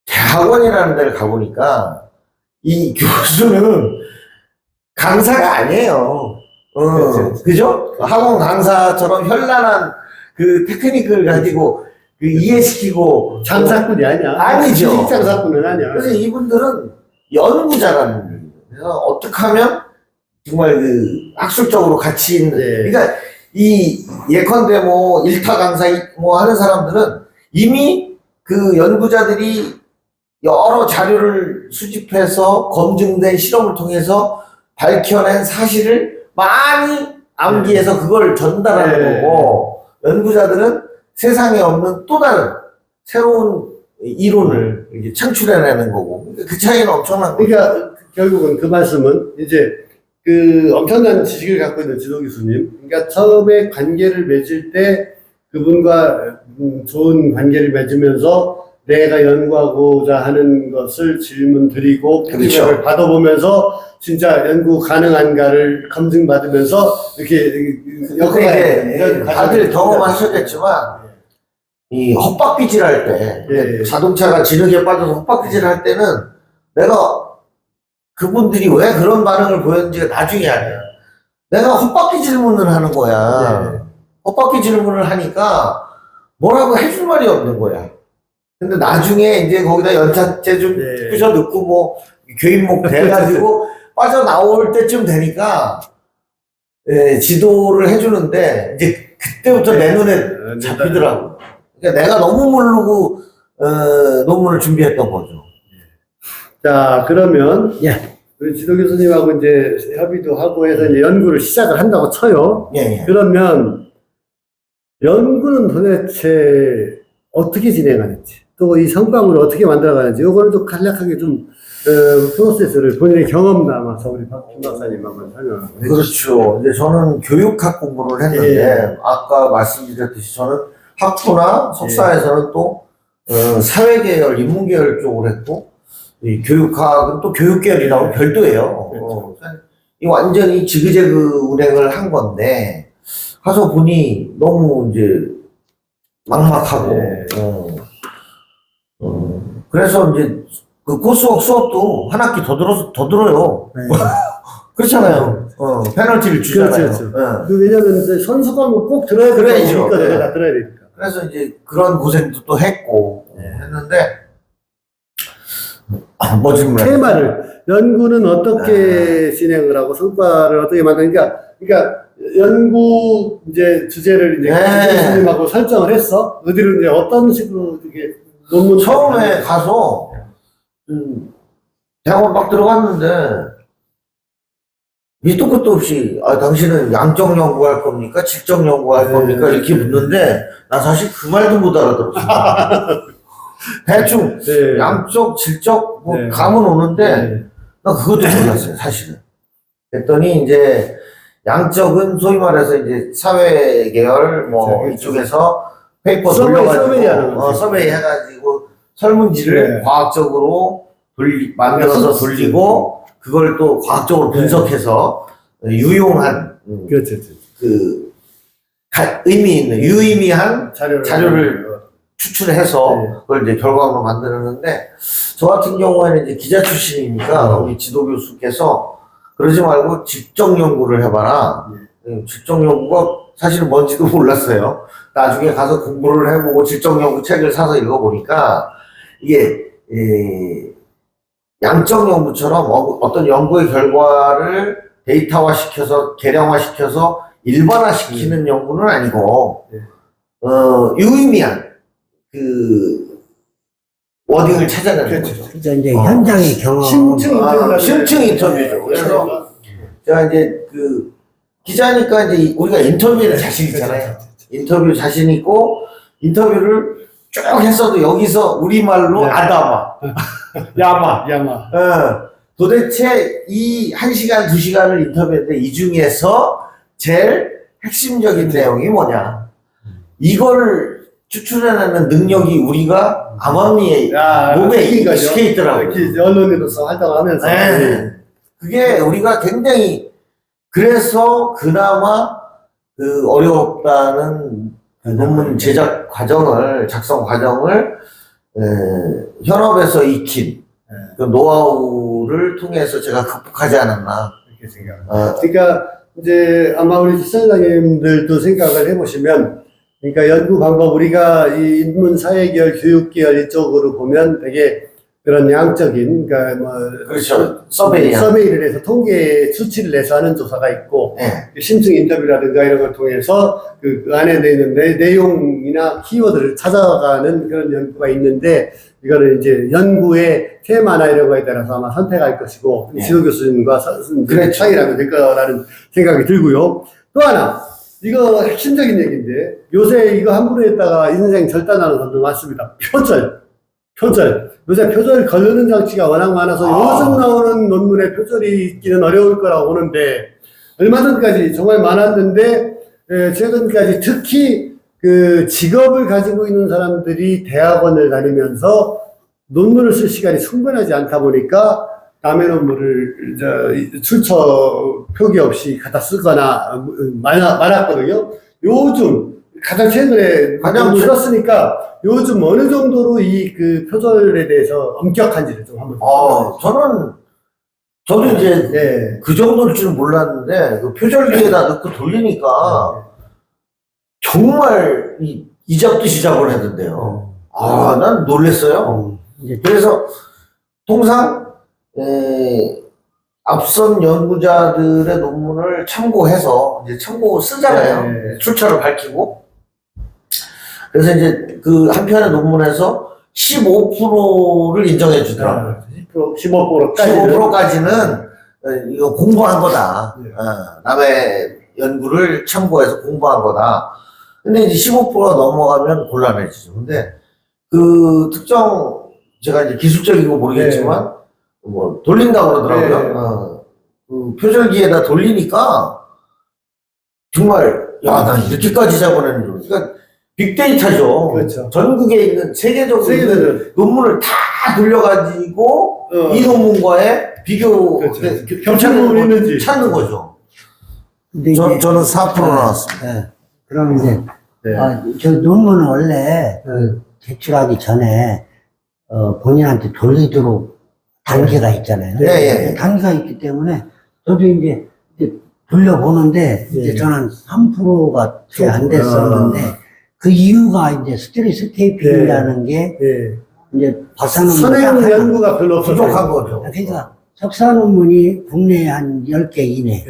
대학원이라는 데를 가보니까 이 교수는 강사가 아니에요. 그죠? 학원 강사처럼 현란한 그 테크닉을 가지고 그 이해시키고 장사꾼이 아니야. 아니죠. 주식 장사꾼은 아니야. 그래서 이분들은 연구자라는 거예요. 그래서 어떻게 하면 정말 그 학술적으로 가치 있는, 네. 그러니까 이 예컨대 뭐 일타 강사 뭐 하는 사람들은 이미 그 연구자들이 여러 자료를 수집해서 검증된 실험을 통해서 밝혀낸 사실을 많이 암기해서 그걸 전달하는 네. 거고, 연구자들은 세상에 없는 또 다른 새로운 이론을 이제 창출해내는 거고, 그 차이는 엄청난 거죠. 그러니까 결국은 그 말씀은 이제 그 엄청난 지식을 갖고 있는 지도 교수님, 그러니까 처음에 관계를 맺을 때 그분과 좋은 관계를 맺으면서 내가 연구하고자 하는 것을 질문 드리고 그렇죠. 피드백을 받아보면서 진짜 연구 가능한가를 검증받으면서 이렇게 근데 다들 경험하셨겠지만 이 헛바퀴질 할 때, 예. 자동차가 진흙에 빠져서 헛바퀴질 할 때는 내가 그분들이 왜 그런 반응을 보였는지가 나중에 아니야. 내가 헛바퀴 질문을 하는 거야. 예. 헛바퀴 질문을 하니까 뭐라고 해줄 말이 없는 거야. 근데 나중에 이제 거기다 연탄재 좀 예. 부셔 넣고 뭐 교인목 대가지고 빠져나올 때쯤 되니까 지도를 해주는데 이제 그때부터 내 눈에 잡히더라고. 그러니까 내가 너무 모르고 논문을 준비했던 거죠. 자, 그러면 예. 우리 지도 교수님하고 이제 협의도 하고 해서 이제 연구를 시작을 한다고 쳐요. 예. 그러면 연구는 도대체 어떻게 진행하는지, 또 이 성과물을 어떻게 만들어가는지, 이거를 좀 간략하게 좀 프로세스를 본인의 경험 남아서 우리 박준 박사님 한번 설명을 해주시죠. 그렇죠. 이제 저는 교육학 공부를 했는데 예. 아까 말씀드렸듯이 저는 학부나 석사에서는 또 사회계열, 인문계열 쪽을 했고 이 교육학은 또 교육계열이라고 별도예요. 그렇죠. 이 완전히 지그재그 운행을 한 건데 가서 보니 너무 이제 막막하고 네. 그래서 이제 그 코스웍 수업도 한 학기 더 들어요. 네. 그렇잖아요. 페널티를 주잖아요. 그렇죠. 예. 왜냐면 이제 선수 과목 꼭 들어야 그래야죠. 되니까 네. 내가 다 들어야 되니까. 그래서 이제 그런 고생도 또 했고 했는데 뭐 질문을 테마를 연구는 어떻게 진행을 하고 성과를 어떻게 만드니까, 그러니까 연구 이제 주제를 이제 네. 교수님하고 설정을 했어. 어디로 이제 어떤 식으로 이게 논문 처음에 가서 대학원 막 들어갔는데 밑도 끝도 없이 당신은 양적 연구할 겁니까? 질적 연구할 네. 겁니까? 이렇게 묻는데 나 사실 그 말도 못 알아들었어. 대충 네. 양적, 질적 뭐 네. 감은 오는데 네. 나 그것도 몰랐어요, 사실은. 그랬더니 이제 양적은 소위 말해서 이제 사회 계열 뭐 그렇죠. 이쪽에서 페이퍼 서베이 하는 돌려가지고 거지. 서베이 해가지고 설문지를 네. 과학적으로 만들어서 돌리고 그걸 또 과학적으로 네. 분석해서 유용한 그렇죠. 의미 있는 유의미한 자료를 추출해서 네. 그걸 이제 결과물로 만들었는데 저 같은 경우에는 이제 기자 출신이니까 우리 지도 교수께서 그러지 말고 직접 연구를 해봐라. 직접 연구가 사실은 뭔지도 몰랐어요. 나중에 가서 공부를 해보고 직접 연구 책을 사서 읽어보니까 이게 양적 연구처럼 어떤 연구의 결과를 데이터화시켜서 계량화시켜서 일반화시키는 연구는 아니고 유의미한 그 워딩을 찾아내는 거죠. 그래서 이제 현장의 경험. 심층 인터뷰죠. 그래서 제가 이제 그 기자니까 이제 우리가 인터뷰에는 자신 있잖아요. 인터뷰 자신 있고 인터뷰를 쭉 했어도 여기서 우리말로 네. 아다마, 야마. 도대체 이 1시간, 2시간을 인터뷰했는데 이 중에서 제일 핵심적인 내용이 뭐냐. 이거를 추출해내는 능력이 우리가 암암리에 몸에 익숙해 있더라고요. 이렇게 언론인으로서 활동하면서. 네. 그게 우리가 굉장히 그래서 그나마 그 어렵다는 논문 제작 과정을 작성 과정을 현업에서 익힌 그 노하우를 통해서 제가 극복하지 않았나. 이렇게 생각합니다. 그러니까 이제 아마 우리 시청자님들도 생각을 해보시면, 그러니까 연구 방법, 우리가 이 인문 사회계열, 교육계열 이쪽으로 보면 되게 그런 양적인, 그러니까 뭐 그렇죠. 서베이야. 서베이를 해서 통계 수치를 내서 하는 조사가 있고, 네. 심층 인터뷰라든가 이런 걸 통해서 그 안에 있는 내용이나 키워드를 찾아가는 그런 연구가 있는데, 이거는 이제 연구의 테마나 이런 거에 따라서 아마 선택할 것이고, 네. 지도 교수님과 선생님의 그렇죠. 차이라면 될 거라는 생각이 들고요. 또 하나, 이거 핵심적인 얘기인데, 요새 이거 함부로 했다가 인생 절단하는 사람도 많습니다. 표절. 요새 표절 걸르는 장치가 워낙 많아서 요즘 나오는 논문에 표절이 있기는 어려울 거라고 보는데, 얼마 전까지 정말 많았는데, 최근까지 특히 그 직업을 가지고 있는 사람들이 대학원을 다니면서 논문을 쓸 시간이 충분하지 않다 보니까 남의 논문을 출처 표기 없이 갖다 쓰거나 많았거든요. 요즘 가장 최근에 가장 줄었으니까 요즘 어느 정도로 이 그 표절에 대해서 엄격한지를 좀 한번. 저도 이제 네. 그 정도일 줄은 몰랐는데 그 표절기에다 넣고 돌리니까 정말 이 잡듯이 잡아내던데요. 난 놀랬어요. 그래서 통상 앞선 연구자들의 논문을 참고해서 이제 참고 쓰잖아요. 네. 출처를 밝히고. 그래서 이제 그 한 편의 논문에서 15%를 인정해 주더라고요. 15%까지는 이거 공부한 거다. 네. 남의 연구를 참고해서 공부한 거다. 근데 이제 15%가 넘어가면 곤란해지죠. 근데 그 특정, 제가 이제 기술적이고 모르겠지만, 뭐, 돌린다고 그러더라고요. 그 표절기에다 돌리니까, 정말, 야, 나 이렇게까지 잡아내는 줄. 그러니까, 빅데이터죠. 그렇죠. 전국에 있는, 세계적으로 있는 논문을 다 돌려가지고, 이 논문과의 비교, 그렇죠. 경찰을 있는지 찾는 거죠. 근데 저는 4% 나왔습니다. 네. 그럼 이제, 네. 저 논문은 원래 제출하기 전에, 본인한테 돌리도록 단계가 있잖아요. 네. 단계가 있기 때문에, 저도 이제 돌려보는데, 이제 저는 3%가 채 안 됐었는데, 그 이유가 이제 스트레스 테이핑이라는 게, 이제 박사 논문 선행 연구가 별로 부족한 거죠. 그러니까 석사 논문이 국내에 한 10개 이내,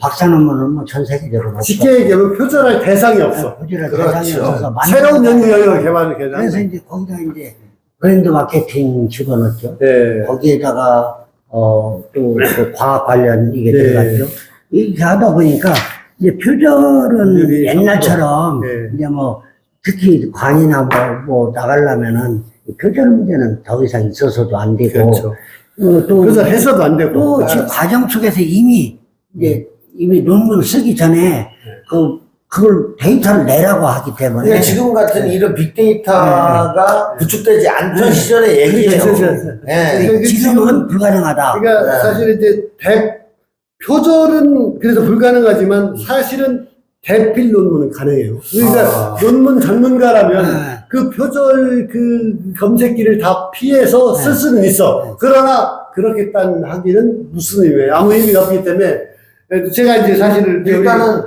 박사 논문은 뭐 전 세계적으로 쉽게 얘기하면 표절할 대상이 없어. 표절할 그렇죠. 대상이 없어서 새로운 연구 영역을 개발을 그래서 이제 거기다 이제 브랜드 마케팅 집어넣었죠. 네. 거기에다가 또그 과학 관련 이게 네. 들어갔죠. 이렇게 하다 보니까 이제 표절은 옛날처럼 이제 뭐 특히 관이나 뭐 나가려면은 표절 문제는 더 이상 있어서도 안 되고 그렇죠. 또 그래서 해서도 안 되고. 또 지금 과정 속에서 이미 논문을 쓰기 전에 그걸 데이터를 내라고 하기 때문에 그러니까 지금 같은 이런 빅데이터가 구축되지 않던 시절의 얘기예요. 그렇죠. 지금은 불가능하다. 그러니까 사실 이제 표절은 그래서 불가능하지만 사실은 대필 논문은 가능해요. 그러니까 논문 전문가라면 그 표절 그 검색기를 다 피해서 쓸 수는 있어. 그러나 그렇게 딴 하기는 무슨 의미예요? 아무 의미가 없기 때문에 제가 이제 사실은 일단은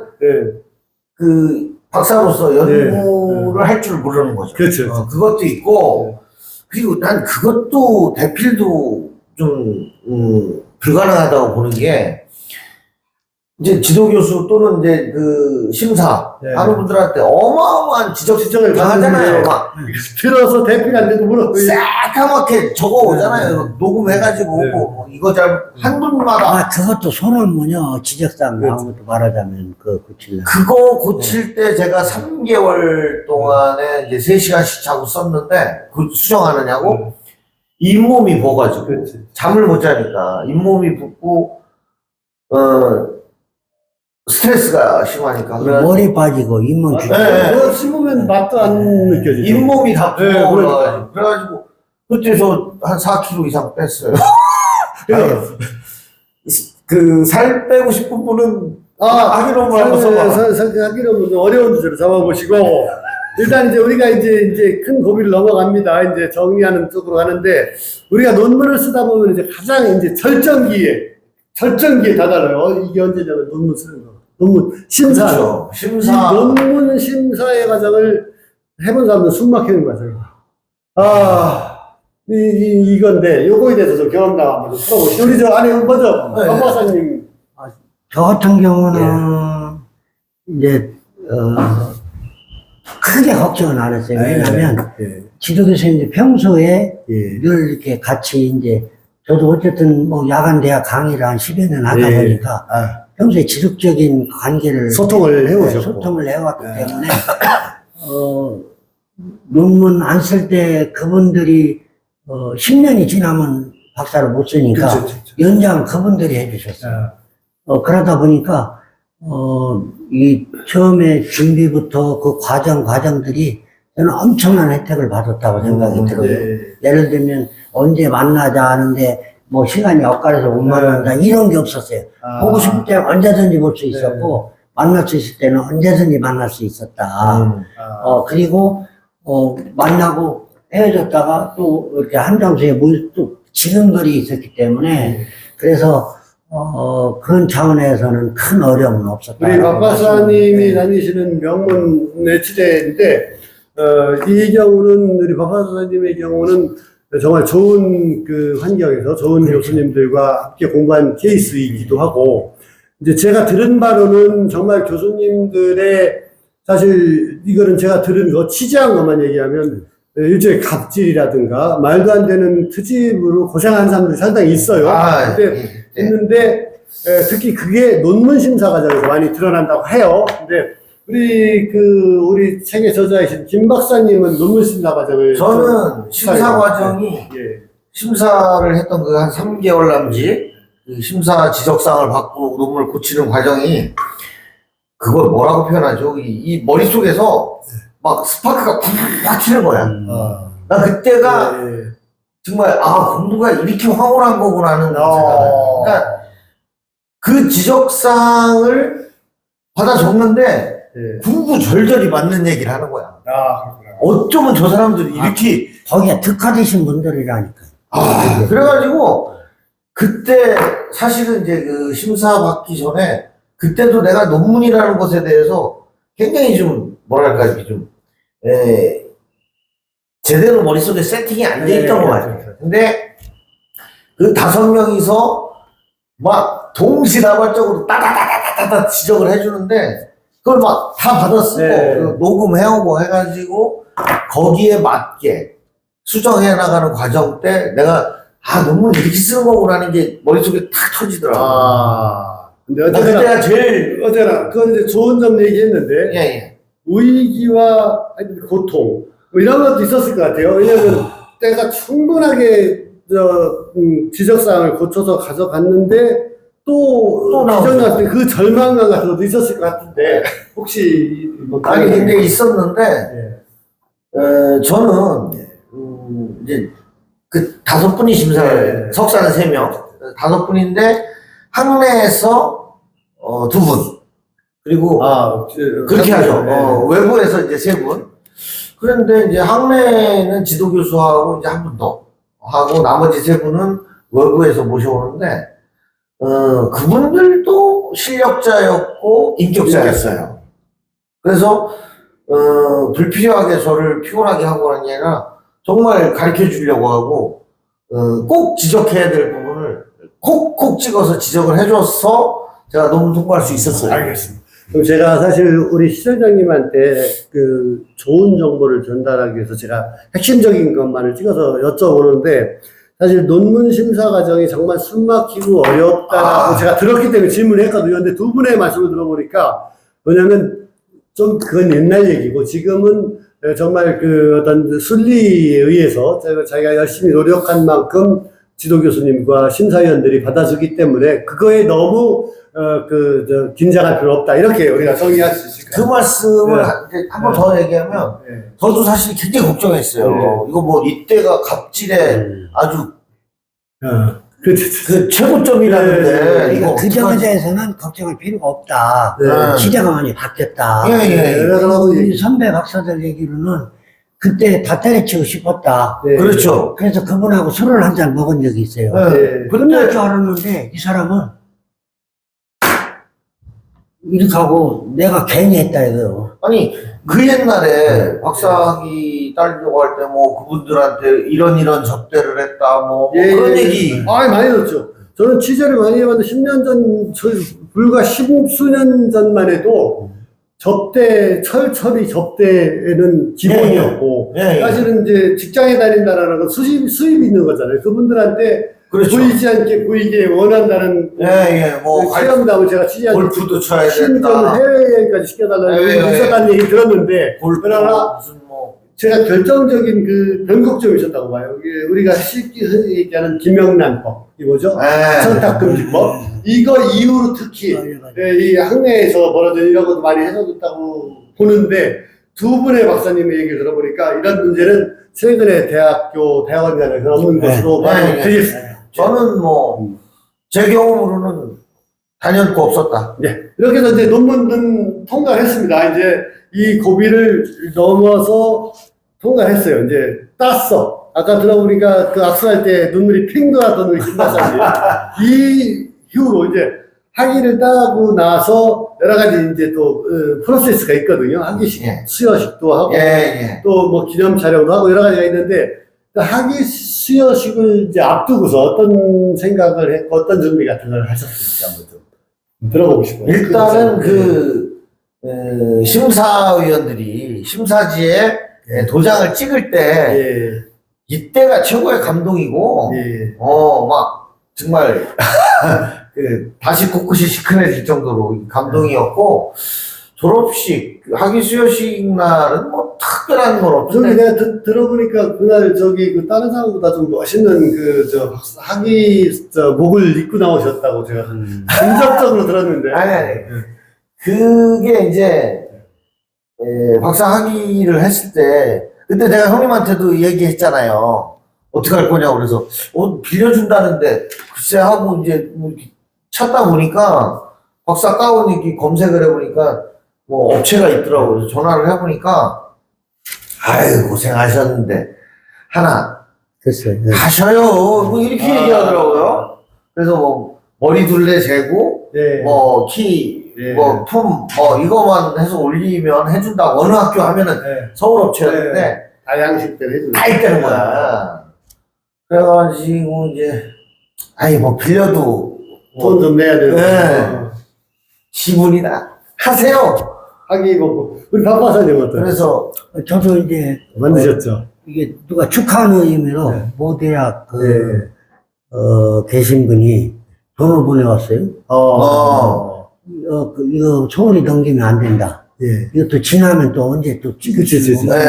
그 박사로서 연구를 할 줄 모르는 거죠. 그렇죠. 그것도 있고 그리고 난 그것도 대필도 좀 불가능하다고 보는 게 이제 지도교수 또는 이제 그 심사 하는 분들한테 어마어마한 지적을 당하잖아요. 막 들어서 대필 안 되고 물어. 새까맣게 적어 오잖아요. 녹음해가지고 뭐 이거 한 분마다 그것도 손을무녀 지적사항 나온 것도 말하자면 고치려고. 그거 고칠 때 제가 3개월 동안에 이제 3시간씩 자고 썼는데 그 수정하느냐고 잇몸이 부어가지고 잠을 못 자니까 잇몸이 붓고 스트레스가 심하니까. 머리 빠지고, 잇몸 죽고. 그거 씹으면 맛도 안 느껴지죠. 잇몸이 다 부어가지고. 그래가지고, 그때 저 한 4kg 이상 뺐어요. 그, 살 빼고 싶은 분은, 하기로만 하고 하기로는 어려운 주제로 잡아보시고, 일단 이제 우리가 이제 큰 고비를 넘어갑니다. 이제 정리하는 쪽으로 가는데, 우리가 논문을 쓰다 보면 이제 가장 이제 절정기에 다다라요. 이게 언제냐면 논문 쓰는 거. 논문 심사. 그렇죠. 심사. 이 논문 심사의 과정을 해본 사람들은 숨 막히는 과정이에요. 이건데, 요거에 대해서 좀 경험담 한번 좀 풀어보시죠. 우리 먼저, 네. 박 박사님. 저 같은 경우는 이제 크게 걱정은 안 했어요. 왜냐하면 지도 교수님들 평소에 늘 이렇게 같이 이제 저도 어쨌든 뭐 야간 대학 강의를 한 10여 년 하다 보니까 평소에 지속적인 관계를 소통을 해오셨고. 소통을 해왔기 때문에 논문 안 쓸 때 그분들이 10년이 지나면 박사를 못 쓰니까 그렇죠. 연장 그분들이 해주셨어요. 그러다 보니까 이 처음에 준비부터 그 과정들이 저는 엄청난 혜택을 받았다고 생각이 들어요. 예를 들면 언제 만나자 하는데 뭐 시간이 엇갈려서 못 만난다 이런 게 없었어요. 보고 싶을 때는 언제든지 볼 수 있었고 만날 수 있을 때는 언제든지 만날 수 있었다. 그리고 만나고 헤어졌다가 또 이렇게 한 장소에 모일 또 지근거리 있었기 때문에 그래서 그런 차원에서는 큰 어려움은 없었다. 우리 박 박사님이 다니시는 명문 내치대인데, 이 경우는, 우리 박 박사님의 경우는 정말 좋은 그 환경에서 좋은 교수님들과 함께 공부한 케이스이기도 하고, 이제 제가 들은 바로는 정말 교수님들의, 사실 이거는 제가 들은 거, 취재한 것만 얘기하면, 일종의 갑질이라든가, 말도 안 되는 트집으로 고생한 사람들이 상당히 있어요. 근데 했는데 특히 그게 논문 심사 과정에서 많이 드러난다고 해요. 근데 우리 책의 저자이신 김 박사님은 논문 심사 과정을 저는 심사 과정이 심사를 했던 그 한 3개월 남짓 그 심사 지적사항을 받고 논문을 고치는 과정이 그걸 뭐라고 표현하죠? 이 머릿속에서 막 스파크가 팍 튀는 거야. 나 그때가 정말 공부가 이렇게 황홀한 거구나 하는 생각을. 그러니까 그 지적사항을 받아 적는데 구구절절히 맞는 얘기를 하는 거야. 어쩌면 저 사람들이 이렇게 거기에 특화되신 분들이라니까요. 그래가지고 그때 사실은 이제 그 심사 받기 전에 그때도 내가 논문이라는 것에 대해서 굉장히 좀 뭐랄까 이렇게 좀 제대로 머릿속에 세팅이 안 돼 있던 것 같아요. 근데 그 5명이서 막 동시다발적으로 따다다다다다 지적을 해주는데 그걸 막 다 받았고 녹음해오고 해가지고 거기에 맞게 수정해 나가는 과정 때 내가 논문 이렇게 쓰는 거구나 하는 게 머릿속에 탁 터지더라고요. 근데 그때가 제일 그건 이제 좋은 점 얘기했는데 위기와 고통 뭐 이런 것도 있었을 것 같아요. 왜냐하면 때가 충분하게 지적사항을 고쳐서 가져갔는데 또 지적났을 때 그 절망감 같은 것도 있었을 것 같은데 혹시 아니 근데 있었는데 저는 이제 그 5분이 심사를 석사는 3명 5분인데 학내에서 2분 그리고 그렇게 하죠. 외부에서 이제 3분. 그런데 이제 학내는 지도교수하고 이제 한 분 더 하고 나머지 3분은 외부에서 모셔오는데 그분들도 실력자였고 인격자였어요. 그래서 불필요하게 저를 피곤하게 하고 하는 게 아니라 정말 가르쳐 주려고 하고 꼭 지적해야 될 부분을 콕콕 찍어서 지적을 해줘서 제가 논문 통과할 수 있었어요. 알겠습니다. 그럼 제가 사실 우리 시장님한테 그 좋은 정보를 전달하기 위해서 제가 핵심적인 것만을 찍어서 여쭤보는데 사실 논문 심사 과정이 정말 숨막히고 어렵다고 제가 들었기 때문에 질문을 했거든요. 근데 두 분의 말씀을 들어보니까 뭐냐면 좀 그건 옛날 얘기고 지금은 정말 그 어떤 순리에 의해서 자기가 열심히 노력한 만큼 지도 교수님과 심사위원들이 받아주기 때문에 그거에 너무 긴장할 필요 없다. 이렇게 우리가 정리할 수 있을까요? 그 말씀을 한 번 더 얘기하면 저도 사실 굉장히 걱정했어요. 이거 뭐 이때가 갑질에 아주 그 최고점이라는데 그러니까 이거 그 점에 어떡하지? 대해서는 걱정할 필요가 없다. 네. 시대가 많이 바뀌었다. 예. 그래서 우리 선배 박사들 얘기로는 그때 다 때려치고 싶었다. 네. 그렇죠. 그래서 그분하고 술을 한 잔 먹은 적이 있어요. 네. 끝날 줄 알았는데 이 사람은 이렇게 하고 내가 괜히 했다 이거요. 아니 그 옛날에 박사학위 따려고 할 때 뭐 그분들한테 이런 접대를 했다 뭐 그런 얘기. 많이 들었죠. 저는 취재를 많이 해봤는데 10년 전, 불과 10수년 전만 해도 처리 접대는 기본이었고, 예. 사실은 이제 직장에 다닌다라는 건 수입이 있는 거잖아요. 그분들한테 그렇죠. 보이지 않게 보이게 원한다는 뭐 체험담을 제가 취재한 골프도 쳐야 심지어 된다. 해외여행까지 시켜달라는 예. 있었다는 얘기 들었는데, 골프 그러나 무슨 뭐 제가 결정적인 그 변곡점이 있었다고 봐요. 이게 우리가 쉽게 흔히 얘기하는 김영란법, 이거죠? 청탁금지법. 이거 이후로 특히 이 학내에서 벌어진 이런 것도 많이 해소됐다고 보는데 두 분의 박사님의 얘기를 들어보니까 이런 문제는 최근에 대학원 간에 그런 것으로 되겠습니다. 저는 뭐 제 경험으로는 단연코 없었다. 네. 이렇게 해서 이제 논문은 통과를 했습니다. 이제 이 고비를 넘어서 통과를 했어요. 이제 땄어. 아까 들어보니까 그 악수할 때 눈물이 핑 돌았던 우리 김박사님. 이 이후로 이제 학위를 따고 나서 여러 가지 이제 또 프로세스가 있거든요. 학위식, 예. 수여식도 하고 예. 또 뭐 기념 촬영도 하고 여러 가지가 있는데 학위 수여식을 이제 앞두고서 어떤 생각을 했고 어떤 준비 같은 걸 하셨을지 한번 좀 들어보고 싶어요. 일단은 심사위원들이 심사지에 도장을 찍을 때 예, 이때가 최고의 감동이고 예. 막 정말 다시 코끝이 시큰해질 정도로 감동이었고 졸업식 학위 수여식 날은 뭐 특별한 건 저기 없는데 내가 들어보니까 그날 저기 그 다른 사람보다 좀 멋있는 학위 목을 입고 나오셨다고 제가 간접적으로 들었는데. 아니. 그게 이제 박사 학위를 했을 때 그때 내가 형님한테도 얘기했잖아요. 어떻게 할 거냐고 그래서 빌려준다는데 글쎄 하고 이제 뭐 이렇게 찾다 보니까 박사 가운 이렇게 검색을 해보니까 뭐 업체가 있더라고요. 그래서 전화를 해보니까 아유 고생하셨는데 하나 됐어요. 하셔요 뭐 이렇게 얘기하더라고요. 그래서 뭐 머리 둘레 재고 네. 뭐 키, 네. 뭐 품, 뭐 이거만 해서 올리면 해준다고 어느 학교 하면은 네. 서울 업체였는데 네. 다 양식대로 해주는 다 있다는 거야. 그래가지고 이제 아니 뭐 빌려도 돈 좀 내야 되는 네. 지분이다 하세요. 학위 먹고 우리 박 박사님 어떠세요? 그래서 저도 이제 만드셨죠? 이게 누가 축하하는 의미로 네. 모대학 계신 분이 돈을 보내왔어요. 이거 소원이 넘기면 안 된다. 예. 이것도 지나면 또 언제 또 찍을 수 그치. 있고 네.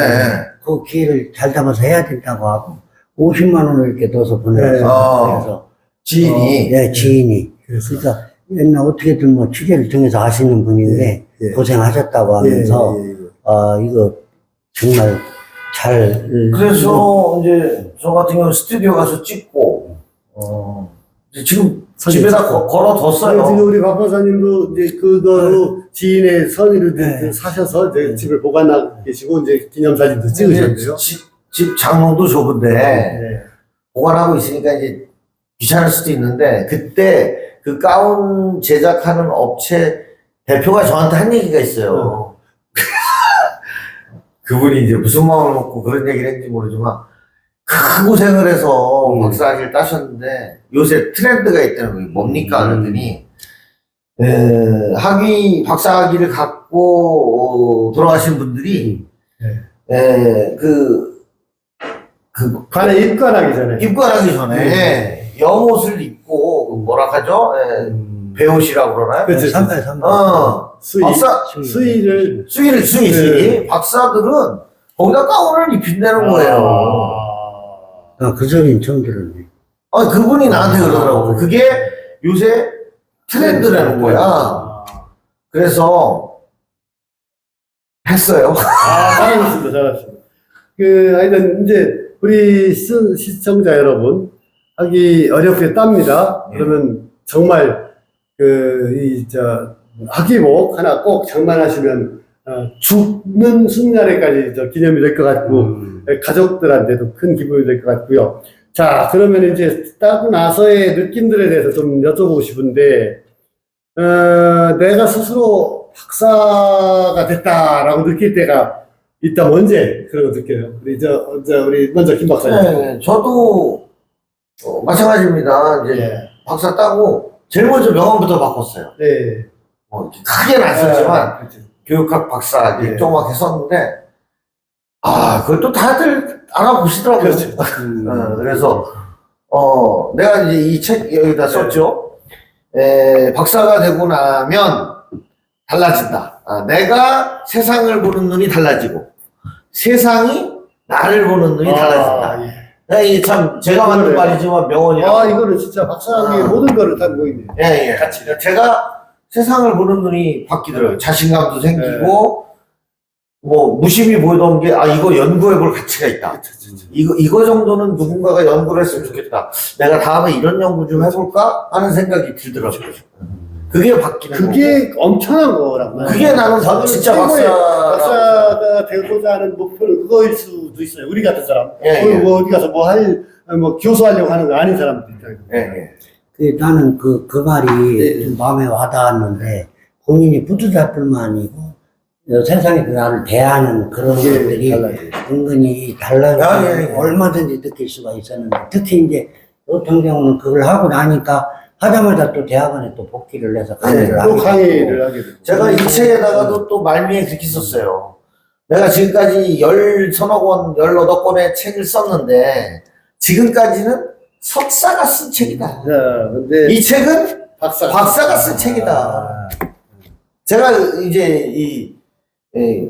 그 기회를 잘 잡아서 해야 된다고 하고 50만 원을 이렇게 넣어서 보내왔어요. 그래서 지인이 네, 지인이. 그래서 그러니까 옛날 어떻게든 뭐 취재를 통해서 아시는 분인데 예. 고생하셨다고 하면서 예. 이거 정말 잘 그래서 이제 저 같은 경우는 스튜디오 가서 찍고 이제 지금 집에다 걸어뒀어요. 지금 우리 박 박사님도 이제 그거로 지인의 선의를 네. 사셔서 이제 집을 보관하고 계시고 이제 기념사진도 찍으셨네요. 집 장롱도 좁은데 네. 보관하고 있으니까 이제 귀찮을 수도 있는데 그때 그 가운 제작하는 업체 대표가 저한테 한 얘기가 있어요. 그분이 이제 무슨 마음을 먹고 그런 얘기를 했는지 모르지만 큰 고생을 해서 박사학위를 따셨는데 요새 트렌드가 있다는 게 뭡니까? 그랬더니 박사학위를 갖고 돌아가신 분들이 관에 입관하기 전에 영옷을 입고 뭐라 하죠? 배옷이라고 그러나요? 그치. 선배 수의를 수의. 박사들은 거기다 가운을 입힌다는 거예요. 그 소리는 처음 들었네. 그분이 나한테 그러더라고. 그게 요새 트렌드라는 거야. 그래서 했어요. 잘하셨습니다. 하여튼 이제 우리 시청자 여러분, 하기 어렵게 땁니다. 그러면 정말 학기복 하나 꼭 장만하시면 죽는 순간에까지 기념이 될 것 같고 가족들한테도 큰 기분이 될 것 같고요. 자, 그러면 이제 따고 나서의 느낌들에 대해서 좀 여쭤보고 싶은데 내가 스스로 박사가 됐다라고 느낄 때가 있다면 언제 그런 거 느껴요? 우리 먼저 김 박사님. 네, 저도 마찬가지입니다. 이제 예. 박사 따고 제일 먼저 명함부터 바꿨어요. 네. 크게는 안 썼지만 그렇죠. 교육학 박사 예. 조그맣게 썼는데 그것도 다들 알아보시더라고요. 그렇죠. 그래서 내가 이제 이 책 여기다 썼죠. 박사가 되고 나면 달라진다. 내가 세상을 보는 눈이 달라지고 세상이 나를 보는 눈이 달라진다. 예. 이게 참 제가 만든 그래. 말이지만 명언이라고. 이거는 진짜 박사님의 모든 거를 담고 있네요. 예. 같이 제가 세상을 보는 눈이 바뀌더라고요. 자신감도 생기고 뭐 무심히 보이던 게 이거 연구해볼 가치가 있다. 이거 정도는 누군가가 연구를 했으면 좋겠다. 내가 다음에 이런 연구 좀 해볼까 하는 생각이 들더라고요. 그게 바뀌는 그게 엄청난 거란 말이에요. 그게 나는 진짜 박사가 되고자 하는 목표는 그거일 수도 있어요. 우리 같은 사람. 예. 어디 가서 교수하려고 하는 거 아닌 사람도 있잖아요. 예. 나는 그 말이 네. 좀 마음에 와닿았는데 본인이 뿌듯할 뿐만 아니고 세상에 나를 대하는 그런 것들이 은근히 달라지고 얼마든지 느낄 수가 있었는데 특히 이제 저 같은 경우는 그걸 하고 나니까 하자마자 또 대학원에 또 복귀를 해서 강의를 또 강의를 하게 되고. 제가 이 책에다가도 또 말미에 그렇게 썼어요. 내가 지금까지 10서너 권, 18권의 책을 썼는데 지금까지는 석사가 쓴 책이다. 근데 이 책은 박사가 쓴 아. 책이다. 제가 이제 이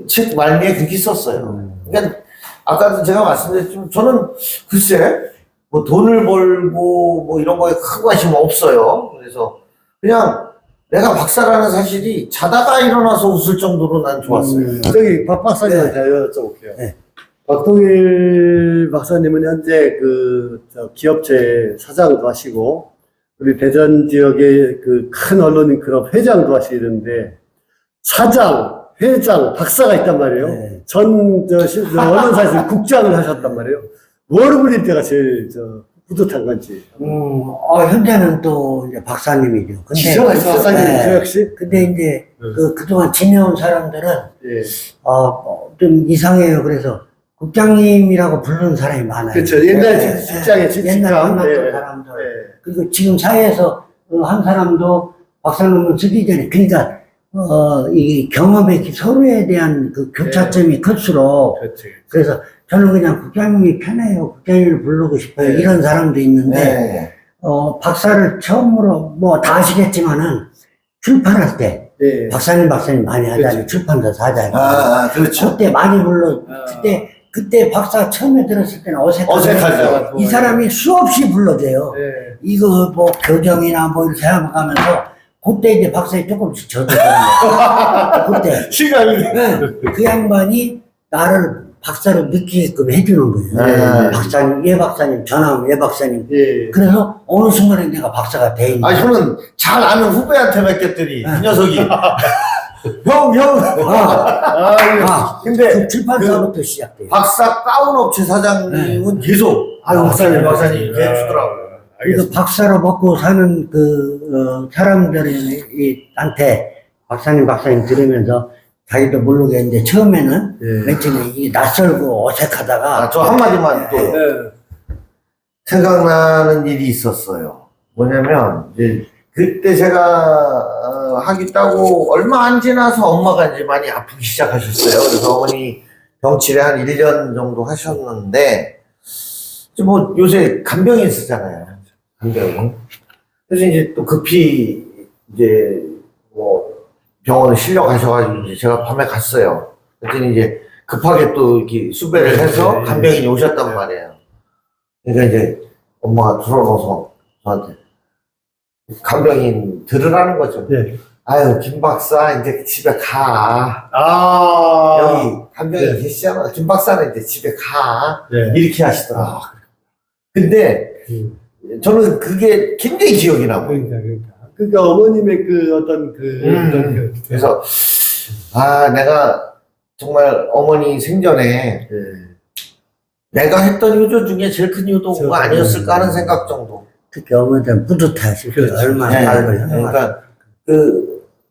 책 말미에 그렇게 썼어요. 그러니까 아까도 제가 말씀드렸지만 저는 글쎄 뭐 돈을 벌고 뭐 이런 거에 큰 관심 없어요. 그래서 그냥 내가 박사라는 사실이 자다가 일어나서 웃을 정도로 난 좋았어요. 저기 박 박사님한테 여쭤볼게요. 네. 박동일 박사님은 현재 기업체 사장도 하시고 우리 대전 지역의 큰 언론인 클럽 회장도 하시는데 사장, 회장, 박사가 있단 말이에요. 네. 언론사에서 국장을 하셨단 말이에요. 뭘 불릴 때가 제일 뿌듯한 건지. 현재는 또 이제 박사님이죠. 근데 박사님이죠, 역시? 근데 이제 그동안 지내온 사람들은 예. 좀 이상해요. 그래서 국장님이라고 부르는 사람이 많아요. 그렇죠. 옛날 직장에 옛날 만났던 사람들. 그리고 지금 사회에서 한 사람도 박사논문 쓰기 전에 그러니까 이 경험의 서로에 대한 그 교차점이 클수록 그래서 저는 그냥 국장님이 편해요. 국장님을 부르고 싶어요. 이런 사람도 있는데 박사를 처음으로 뭐 다 아시겠지만은 출판할 때 박사님 많이 하잖아요. 출판사 사장이. 그렇죠. 그때 많이 불러. 그때 박사 처음에 들었을 때는 어색하죠. 이 사람이 수없이 불러줘요. 이거 뭐 교정이나 뭐 이렇게 해가면서 그때 이제 박사에 조금씩 져들어요. 그때. 시간이. 그 양반이 나를 박사로 느끼게끔 해주는 거예요. 박사님, 예 박사님, 전화하면 예 박사님. 그래서 어느 순간에 내가 박사가 돼 있는 거예요. 저는 잘 아는 후배한테 맡겼더니 이 녀석이 형. 근데 그 출판사부터 시작돼요. 박사 가운 업체 사장님은 계속 박사님 이렇게 해주더라고요. 그래서 박사로 먹고 사는 사람들한테 박사님 들으면서 자기도 모르게 했는데 처음에는 맨 처음에 이게 낯설고 어색하다가 저 한마디만 또 생각나는 일이 있었어요. 뭐냐면 이제 그때 제가 학위 따고 얼마 안 지나서 엄마가 이제 많이 아프기 시작하셨어요. 그래서 어머니 병치레 한 1년 정도 하셨는데 뭐 요새 간병인 쓰잖아요. 간병인. 그래서 이제 또 급히 이제 뭐 병원에 실려가셔가지고 이제 제가 밤에 갔어요. 그랬더니 이제 급하게 또 이렇게 수배를 해서 간병인이 오셨단 말이에요. 그러니까 이제 엄마가 들어놓아서 저한테 간병인 들으라는 거죠. 아유, 김 박사 이제 집에 가. 여기 간병인 계시잖아. 김 박사는 이제 집에 가. 이렇게 하시더라고요. 근데 저는 그게 굉장히 기억이 나고. 그러니까 어머님의 그 어떤 그래서, 내가 정말 어머니 생전에 내가 했던 효도 중에 제일 큰 효도가 아니었을까 하는 생각 정도. 특히 어머니들은 뿌듯하실 거예요. 그렇죠. 얼마나 네. 잘 걸려. 그러니까,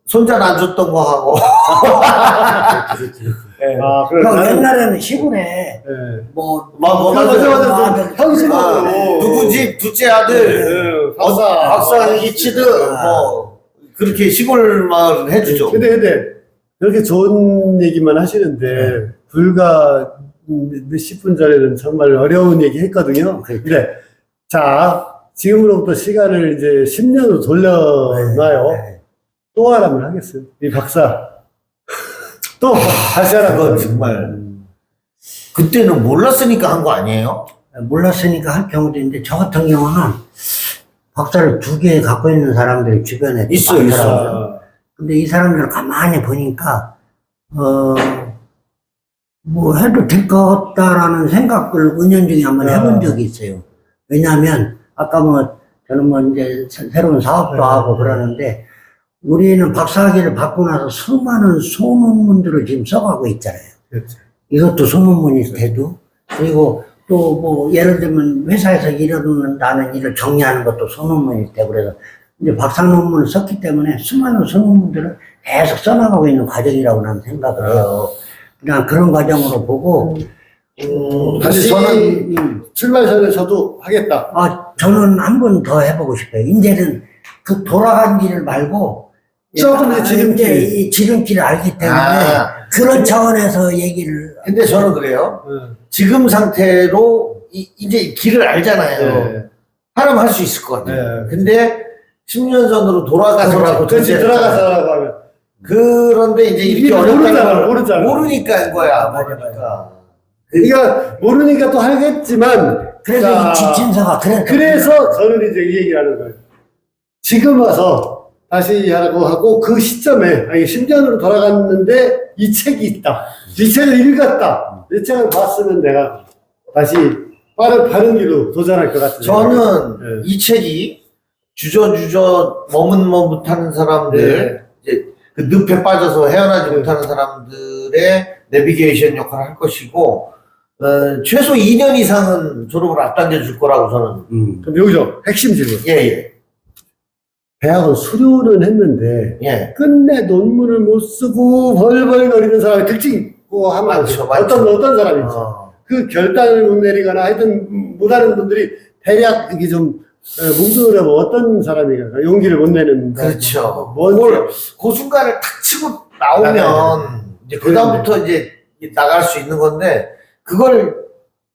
손자 안 줬던 거 하고. 그럼 옛날에는 시골에 뭐 맞아. 형식으로. 누구 집 둘째 아들, 박사 이치드, 뭐, 그렇게 시골 마을 해주죠. 근데 그렇게 좋은 얘기만 하시는데 불과 몇십 분 전에는 정말 어려운 얘기 했거든요. 그래. 자, 지금으로부터 시간을 이제 10년으로 돌려놔요. 또 하라면 하겠어요. 이 박사. 또 다시 하라고. 그건 정말. 그때는 몰랐으니까 한 거 아니에요? 몰랐으니까 할 경우도 있는데 저 같은 경우는 박사를 2개 갖고 있는 사람들이 주변에 있어요. 많더라고요. 근데 이 사람들을 가만히 보니까 뭐 해도 될 것 같다라는 생각을 은연중에 한번 해본 적이 있어요. 왜냐하면 아까 뭐 저는 뭐 이제 새로운 사업도 하고 그러는데 우리는 박사학위를 받고 나서 수많은 소논문들을 지금 써가고 있잖아요. 그렇죠. 이것도 소논문일 테도 그리고 또 뭐 예를 들면 회사에서 일어나는 일을 정리하는 것도 소논문일 테고 그래서 이제 박사 논문을 썼기 때문에 수많은 소논문들을 계속 써나가고 있는 과정이라고 나는 생각을 해요. 그냥 그런 과정으로 보고 다시 저는 출발 전에 저도 하겠다. 저는 한 번 더 해보고 싶어요. 이제는 그 돌아간 길을 말고 조금 이제 지름길. 이제 이 지름길을 알기 때문에 그런 차원에서 얘기를. 근데 저는 그래요. 지금 상태로 이제 길을 알잖아요. 하라면 할 수 있을 것 같아요. 근데 10년 전으로 돌아가서라고. 그렇지, 돌아가서라고 하면. 그런데 이제 이렇게 어렵다는 모르잖아. 모르니까 한 거야. 모르니까. 그러니까 모르니까 또 하겠지만. 그래서 이 지침서가 그래서 저는 이제 이 얘기를 하는 거예요. 지금 와서 다시 하라고 하고 그 시점에 10년으로 돌아갔는데 이 책이 있다. 이 책을 읽었다. 이 책을 봤으면 내가 다시 바른 길로 도전할 것 같아요. 저는 이 책이 주저주저 머뭇머뭇하는 사람들, 이제 그 늪에 빠져서 헤어나지 못하는 사람들의 내비게이션 역할을 할 것이고, 최소 2년 이상은 졸업을 앞당겨 줄 거라고 저는. 그럼 여기서 핵심 질문. 예. 대학은 수료는 했는데 예. 끝내 논문을 못 쓰고 벌벌거리는 사람이 특징 있고 하면 많죠. 어떤 사람인지 그 결단을 못 내리거나 하여튼 못하는 분들이 대략 이게 좀 뭉뚱그려면 어떤 사람이가 용기를 못 내는. 그렇죠. 뭘 그 순간을 탁 치고 나오면 이제 그다음부터 이제 나갈 수 있는 건데 그걸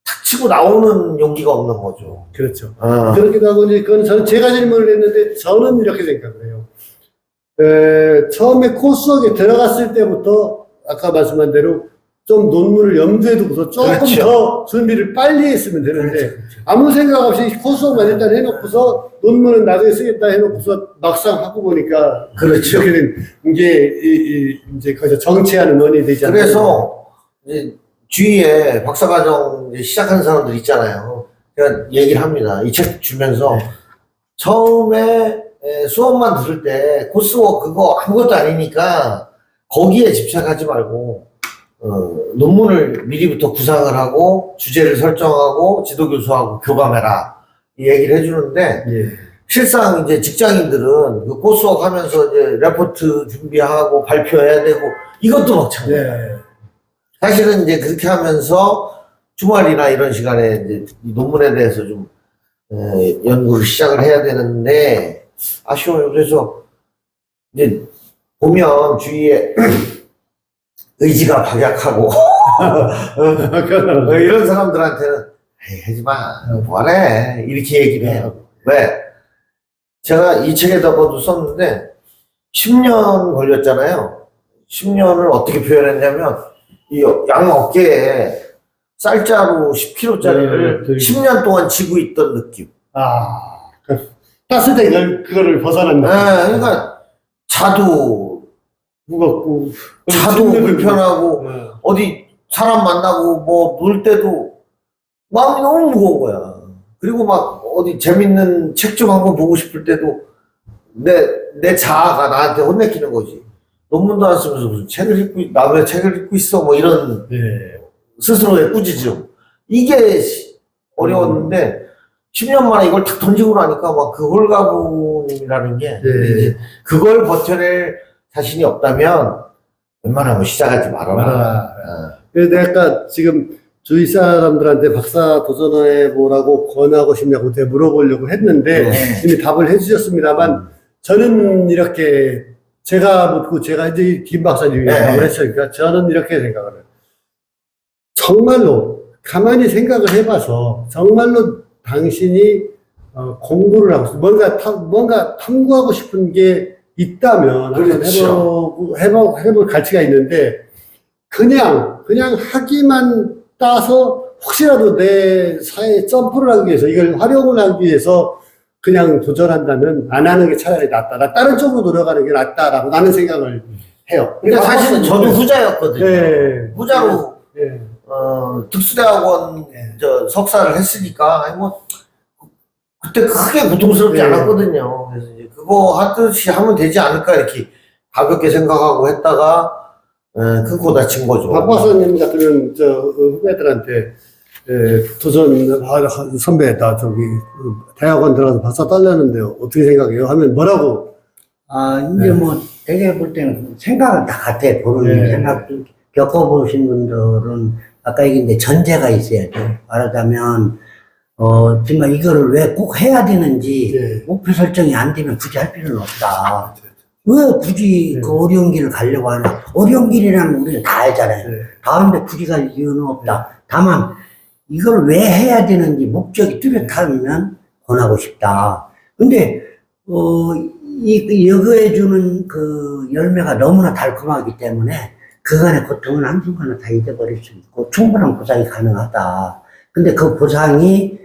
탁 치고 나오는 용기가 없는 거죠. 그렇죠. 그렇기도 하고 이제 그건 저는 제가 질문을 했는데 저는 이렇게 생각을 해요. 처음에 코스웍에 들어갔을 때부터 아까 말씀한 대로 좀 논문을 염두에 두고서 조금 더 준비를 빨리 했으면 되는데 아무 생각 없이 코스웍만 일단 해놓고서 논문은 나중에 쓰겠다 해놓고서 막상 하고 보니까 그렇죠. 이렇게 된 이게 이제 거기서 정치하는 원인이 되지 않나요? 그래서 이제 주위에 박사과정 시작하는 사람들 있잖아요. 제가 얘기를 합니다. 이 책 주면서 처음에 수업만 들을 때 코스웍 그거 아무것도 아니니까 거기에 집착하지 말고 논문을 미리부터 구상을 하고 주제를 설정하고 지도교수하고 교감해라 이 얘기를 해주는데 실상 이제 직장인들은 그 코스웍 하면서 이제 레포트 준비하고 발표해야 되고 이것도 벅차요. 사실은 이제 그렇게 하면서 주말이나 이런 시간에 이제 이 논문에 대해서 좀 연구를 시작을 해야 되는데 아쉬워요. 그래서 이제 보면 주위에 의지가 박약하고 이런 사람들한테는 에이, 하지마 뭐하래 이렇게 얘기를 해요. 왜? 제가 이 책에다가도 썼는데 10년 걸렸잖아요. 10년을 어떻게 표현했냐면 이 양 어깨에 쌀자루 10kg짜리를 10년 동안 지고 있던 느낌. 땄을 때 그거를 벗어난다. 그러니까 자도 무겁고 자도 불편하고 어디 사람 만나고 뭐 놀 때도 마음이 너무 무거운 거야. 그리고 막 어디 재밌는 책 좀 한번 보고 싶을 때도 내 자아가 나한테 혼내키는 거지. 논문도 안 쓰면서 무슨 책을 읽고, 나 왜 책을 읽고 있어? 뭐 이런 예. 스스로의 꾸짖음. 이게 어려웠는데, 10년 만에 이걸 탁 던지고 나니까 막 그 홀가분이라는 게, 이제 그걸 버텨낼 자신이 없다면, 웬만하면 시작하지 말아라. 그래서 내가 지금 주위 사람들한테 박사 도전해보라고 권하고 싶냐고 제가 물어보려고 했는데 이미 답을 해주셨습니다만 저는 이렇게 제가 묻고 제가 이제 김 박사님이 답을 했으니까 저는 이렇게 생각을 해요. 정말로 가만히 생각을 해봐서 정말로 당신이 공부를 하고 뭔가 탐구하고 싶은 게 있다면 그렇죠. 한번 해볼 가치가 있는데 그냥 학위만 따서 혹시라도 내 사회에 점프를 하기 위해서 이걸 활용을 하기 위해서 그냥 도전한다면 안 하는 게 차라리 낫다. 나 다른 쪽으로 노력하는 게 낫다라고 나는 생각을 해요. 근데 사실은 저도 후자였거든요. 네. 후자로 네. 특수대학원 저 석사를 했으니까 아니 뭐 그때 크게 고통스럽지 않았거든요. 그래서 이제 그거 하듯이 하면 되지 않을까 이렇게 가볍게 생각하고 했다가 큰 코 다친 거죠. 박 박사님 같으면 저 후배들한테 도전 선배다 저기 대학원 들어가서 박사 딸렸는데 어떻게 생각해요? 하면 뭐라고? 이제 뭐, 되게 볼 때는 생각은 다 같아. 보는 생각, 겪어보신 분들은 아까 얘기했는데 전제가 있어야 돼. 말하자면, 정말 이거를 왜 꼭 해야 되는지 목표 설정이 안 되면 굳이 할 필요는 없다. 왜 굳이 그 어려운 길을 가려고 하나? 어려운 길이라는 우리는 다 알잖아요. 다 아는데 굳이 갈 이유는 없다. 다만, 이걸 왜 해야 되는지 목적이 뚜렷하면 권하고 싶다. 근데, 여거에 주는 그 열매가 너무나 달콤하기 때문에 그간의 고통은 한순간에 다 잊어버릴 수 있고 충분한 보상이 가능하다. 근데 그 보상이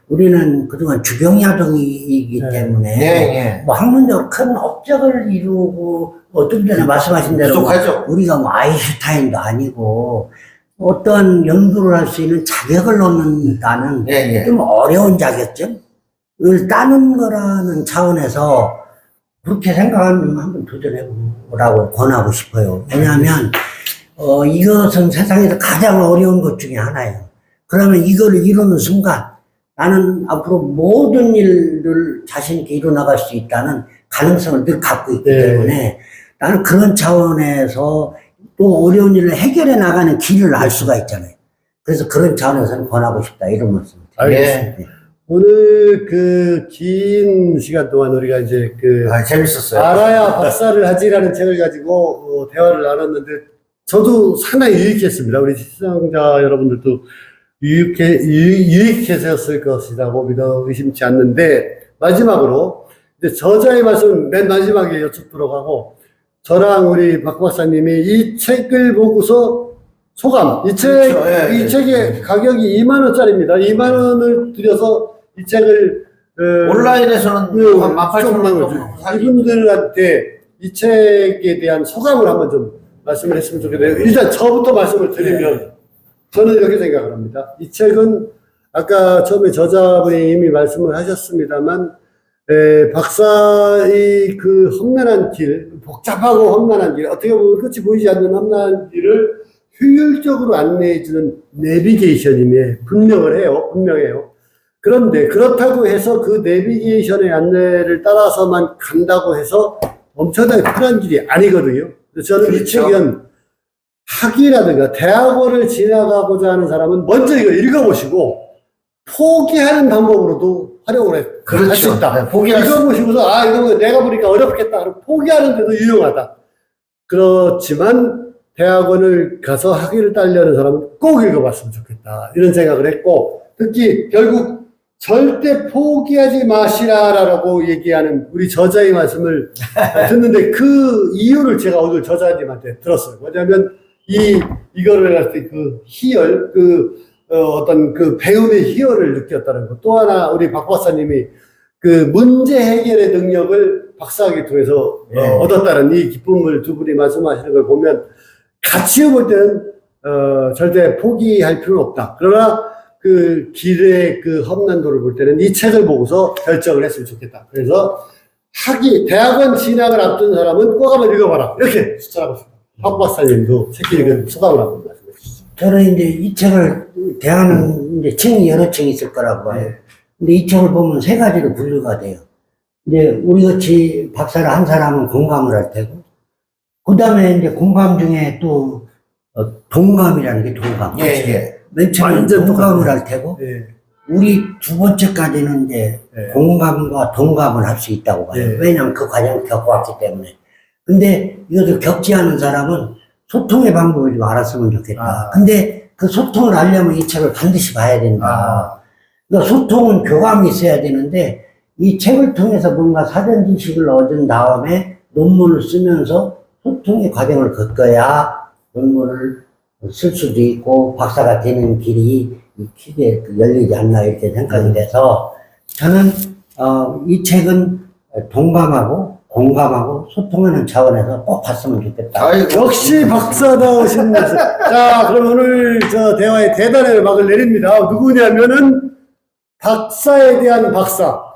우리는 그동안 주병야동이기 때문에 뭐 학문적으로 큰 업적을 이루고 좀 전에 말씀하신 대로 부족하죠. 우리가 뭐 아인슈타인도 아니고 어떤 연구를 할 수 있는 자격을 얻는다는 좀 어려운 자격증을 따는 거라는 차원에서 그렇게 생각하면 한번 도전해보라고 권하고 싶어요. 왜냐하면 이것은 세상에서 가장 어려운 것 중에 하나예요. 그러면 이거를 이루는 순간 나는 앞으로 모든 일을 자신있게 이뤄나갈 수 있다는 가능성을 늘 갖고 있기 때문에 나는 그런 차원에서 또 어려운 일을 해결해 나가는 길을 알 수가 있잖아요. 그래서 그런 차원에서는 권하고 싶다 이런 말씀을 드립니다. 오늘 그 긴 시간 동안 우리가 이제 재밌었어요. 알아야 박사를 하지라는 책을 가지고 대화를 나눴는데 저도 상당히 유익했습니다. 우리 시청자 여러분들도 유익해서였을 것이라고 믿어 의심치 않는데 마지막으로 이제 저자의 말씀 맨 마지막에 여쭙도록 하고 저랑 우리 박 박사님이 이 책을 보고서 소감 이 책의 가격이 2만 원짜리입니다. 2만 원을 들여서 이 책을 온라인에서는 한 18,000원 정도 이분들한테 이 책에 대한 소감을 한번 좀 말씀을 했으면 좋겠네요. 일단 저부터 말씀을 드리면 저는 이렇게 생각을 합니다. 이 책은 아까 처음에 저자분이 이미 말씀을 하셨습니다만 박사의 그 험난한 길, 복잡하고 험난한 길, 어떻게 보면 끝이 보이지 않는 험난한 길을 효율적으로 안내해주는 내비게이션임에 분명해요. 그런데 그렇다고 해서 그 내비게이션의 안내를 따라서만 간다고 해서 엄청나게 편한 길이 아니거든요. 저는 이 책은 학위라든가 대학원을 지나가고자 하는 사람은 먼저 이걸 읽어보시고 포기하는 방법으로도 활용을 할 수 있다. 읽어보시고서 이거 내가 보니까 어렵겠다. 그럼 포기하는 데도 유용하다. 그렇지만 대학원을 가서 학위를 따려는 사람은 꼭 읽어봤으면 좋겠다. 이런 생각을 했고 특히 결국 절대 포기하지 마시라라고 얘기하는 우리 저자의 말씀을 듣는데 그 이유를 제가 오늘 저자님한테 들었어요. 뭐냐면 이거를 할 때 그 희열, 어떤 그 배움의 희열을 느꼈다는 것. 또 하나 우리 박 박사님이 그 문제 해결의 능력을 박사학위 통해서 얻었다는 이 기쁨을 두 분이 말씀하시는 걸 보면 같이 볼 때는 절대 포기할 필요는 없다. 그러나 그 길의 그 험난도를 볼 때는 이 책을 보고서 결정을 했으면 좋겠다. 그래서 대학원 진학을 앞둔 사람은 꼭 한번 읽어봐라. 이렇게 추천하고 싶습니다. 박 박사님도 책 읽은 소감을 한번 말씀해 주시죠. 저는 이제 이 책을 대하는 이제 층이 여러 층이 있을 거라고 봐요. 근데 이 책을 보면 세 가지로 분류가 돼요. 이제 우리 같이 박사를 한 사람은 공감을 할 테고, 그 다음에 이제 공감 중에 또 동감이라는 게 동감. 맨 처음에 완전 동감을 할 테고, 예. 우리 두 번째까지는 이제 공감과 동감을 할 수 있다고 봐요. 예. 왜냐하면 그 과정을 겪어왔기 때문에. 근데 이것을 겪지 않은 사람은 소통의 방법을 좀 알았으면 좋겠다. 근데 그 소통을 하려면 이 책을 반드시 봐야 된다. 그러니까 소통은 교감이 있어야 되는데 이 책을 통해서 뭔가 사전 지식을 얻은 다음에 논문을 쓰면서 소통의 과정을 겪어야 논문을 쓸 수도 있고 박사가 되는 길이 크게 열리지 않나 이렇게 생각이 돼서 저는 이 책은 동감하고 공감하고 소통하는 차원에서 꼭 봤으면 좋겠다. 역시 박사다우신 말씀. 자, 그럼 오늘 저 대화의 대단의 막을 내립니다. 누구냐면은 박사에 대한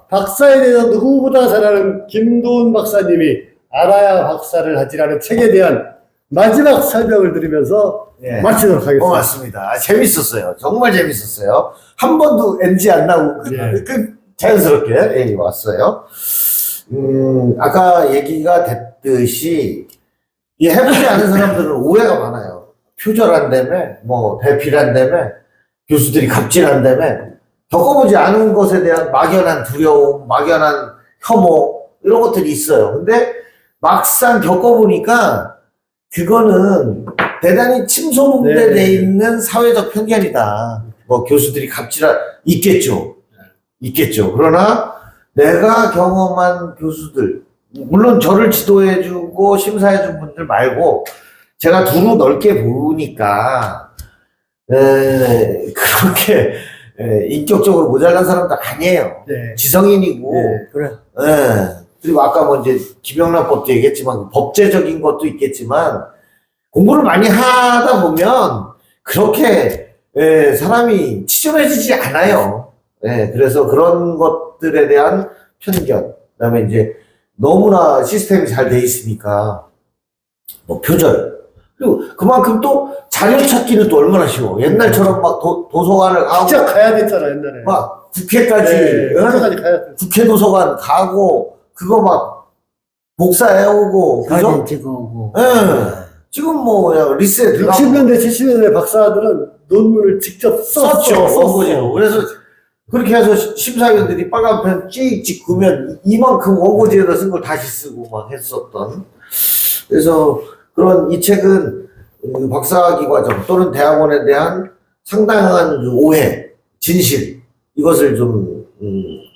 박사에 대해서 누구보다 잘 아는 김도훈 박사님이 알아야 박사를 하지라는 책에 대한 마지막 설명을 드리면서 마치도록 하겠습니다. 고맙습니다. 재밌었어요. 정말 재밌었어요. 한 번도 NG 안 나오고 자연스럽게 왔어요. 아까 얘기가 됐듯이 이 해보지 않은 사람들은 오해가 많아요. 표절한다며, 뭐 대필한다며, 교수들이 갑질한다며, 겪어보지 않은 것에 대한 막연한 두려움, 막연한 혐오 이런 것들이 있어요. 근데 막상 겪어보니까 그거는 대단히 침소문대돼 있는 사회적 편견이다. 뭐 교수들이 있겠죠. 그러나 내가 경험한 교수들, 물론 저를 지도해주고 심사해준 분들 말고 제가 두루 넓게 보니까 그렇게 인격적으로 모자란 사람도 아니에요. 지성인이고 그래. 그리고 아까 뭐 이제 김영란법도 얘기했지만 법제적인 것도 있겠지만 공부를 많이 하다 보면 그렇게 사람이 치졸해지지 않아요. 그래서 그런 것들에 대한 편견, 그다음에 이제 너무나 시스템이 잘 돼 있으니까 뭐 표절, 그리고 그만큼 또 자료 찾기는 또 얼마나 쉬워. 옛날처럼 막 도서관을 가고 진짜 가야 됐잖아 옛날에. 막 국회까지 국회까지 가야 돼. 국회 도서관 가고 그거 막 복사해오고 그죠? 사진 찍어오고. 지금 뭐 그냥 리셋 60년대 70년대 박사들은 논문을 직접 썼죠. 그래서 그렇게 해서 심사위원들이 빨간 펜 찍찍 그으면 이만큼 원고지에다 쓴 걸 다시 쓰고 막 했었던. 그래서 그런 이 책은 박사학위 과정 또는 대학원에 대한 상당한 오해, 진실 이것을 좀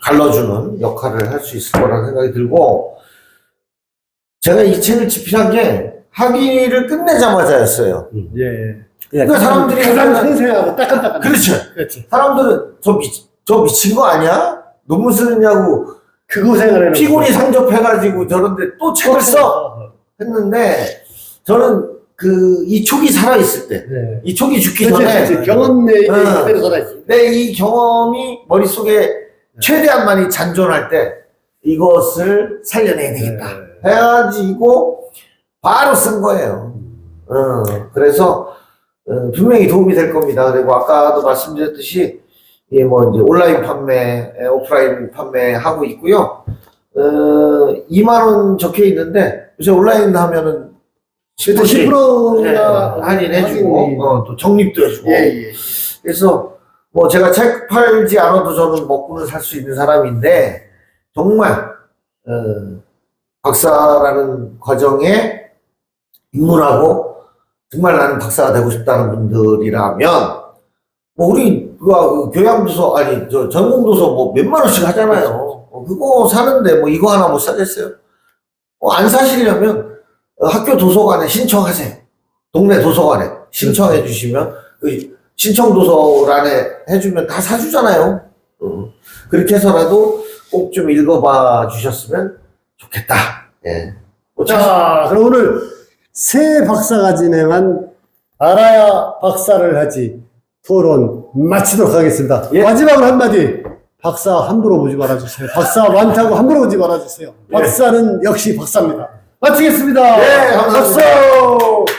갈라주는 역할을 할 수 있을 거라는 생각이 들고, 제가 이 책을 집필한 게 학위를 끝내자마자였어요. 그러니까 사람들이 가장 생생하고 따끈따끈. 그렇죠. 그렇지. 사람들은 저 미친 거 아니야? 논문 쓰느냐고 그 고생을 피곤이 상접해가지고 저런데 또 책을 써 했는데, 저는 이 촉이 살아있을 때, 이 촉이 죽기 전에 경험 내에 그대로 살아있어요. 내 이 경험이 머릿속에 최대한 많이 잔존할 때 이것을 살려내야 되겠다 해가지고 바로 쓴 거예요. 그래서 분명히 도움이 될 겁니다. 그리고 아까도 말씀드렸듯이 뭐 이제 온라인 판매, 오프라인 판매 하고 있고요. 2만 원 적혀 있는데 요새 온라인 하면은 10%가 할인해주고 또 적립도 해주고. 그래서 뭐 제가 책 팔지 않아도 저는 먹고는 살 수 있는 사람인데, 정말 박사라는 과정에 입문하고 정말 나는 박사가 되고 싶다는 분들이라면, 뭐 우리 교양도서 전공도서 뭐 몇만 원씩 하잖아요. 그거 사는데 뭐 이거 하나 못 사겠어요? 안 사시려면 학교 도서관에 신청하세요. 동네 도서관에 신청해 주시면 그 신청 도서란에 해주면 다 사주잖아요. 그렇게 해서라도 꼭 좀 읽어봐 주셨으면 좋겠다. 자, 그럼 오늘 새 박사가 진행한 알아야 박사를 하지 토론 마치도록 하겠습니다. 예. 마지막으로 한마디. 박사 함부로 보지 말아주세요. 박사 많다고 함부로 보지 말아주세요. 박사는 역시 박사입니다. 마치겠습니다. 네, 감사합니다. 박수!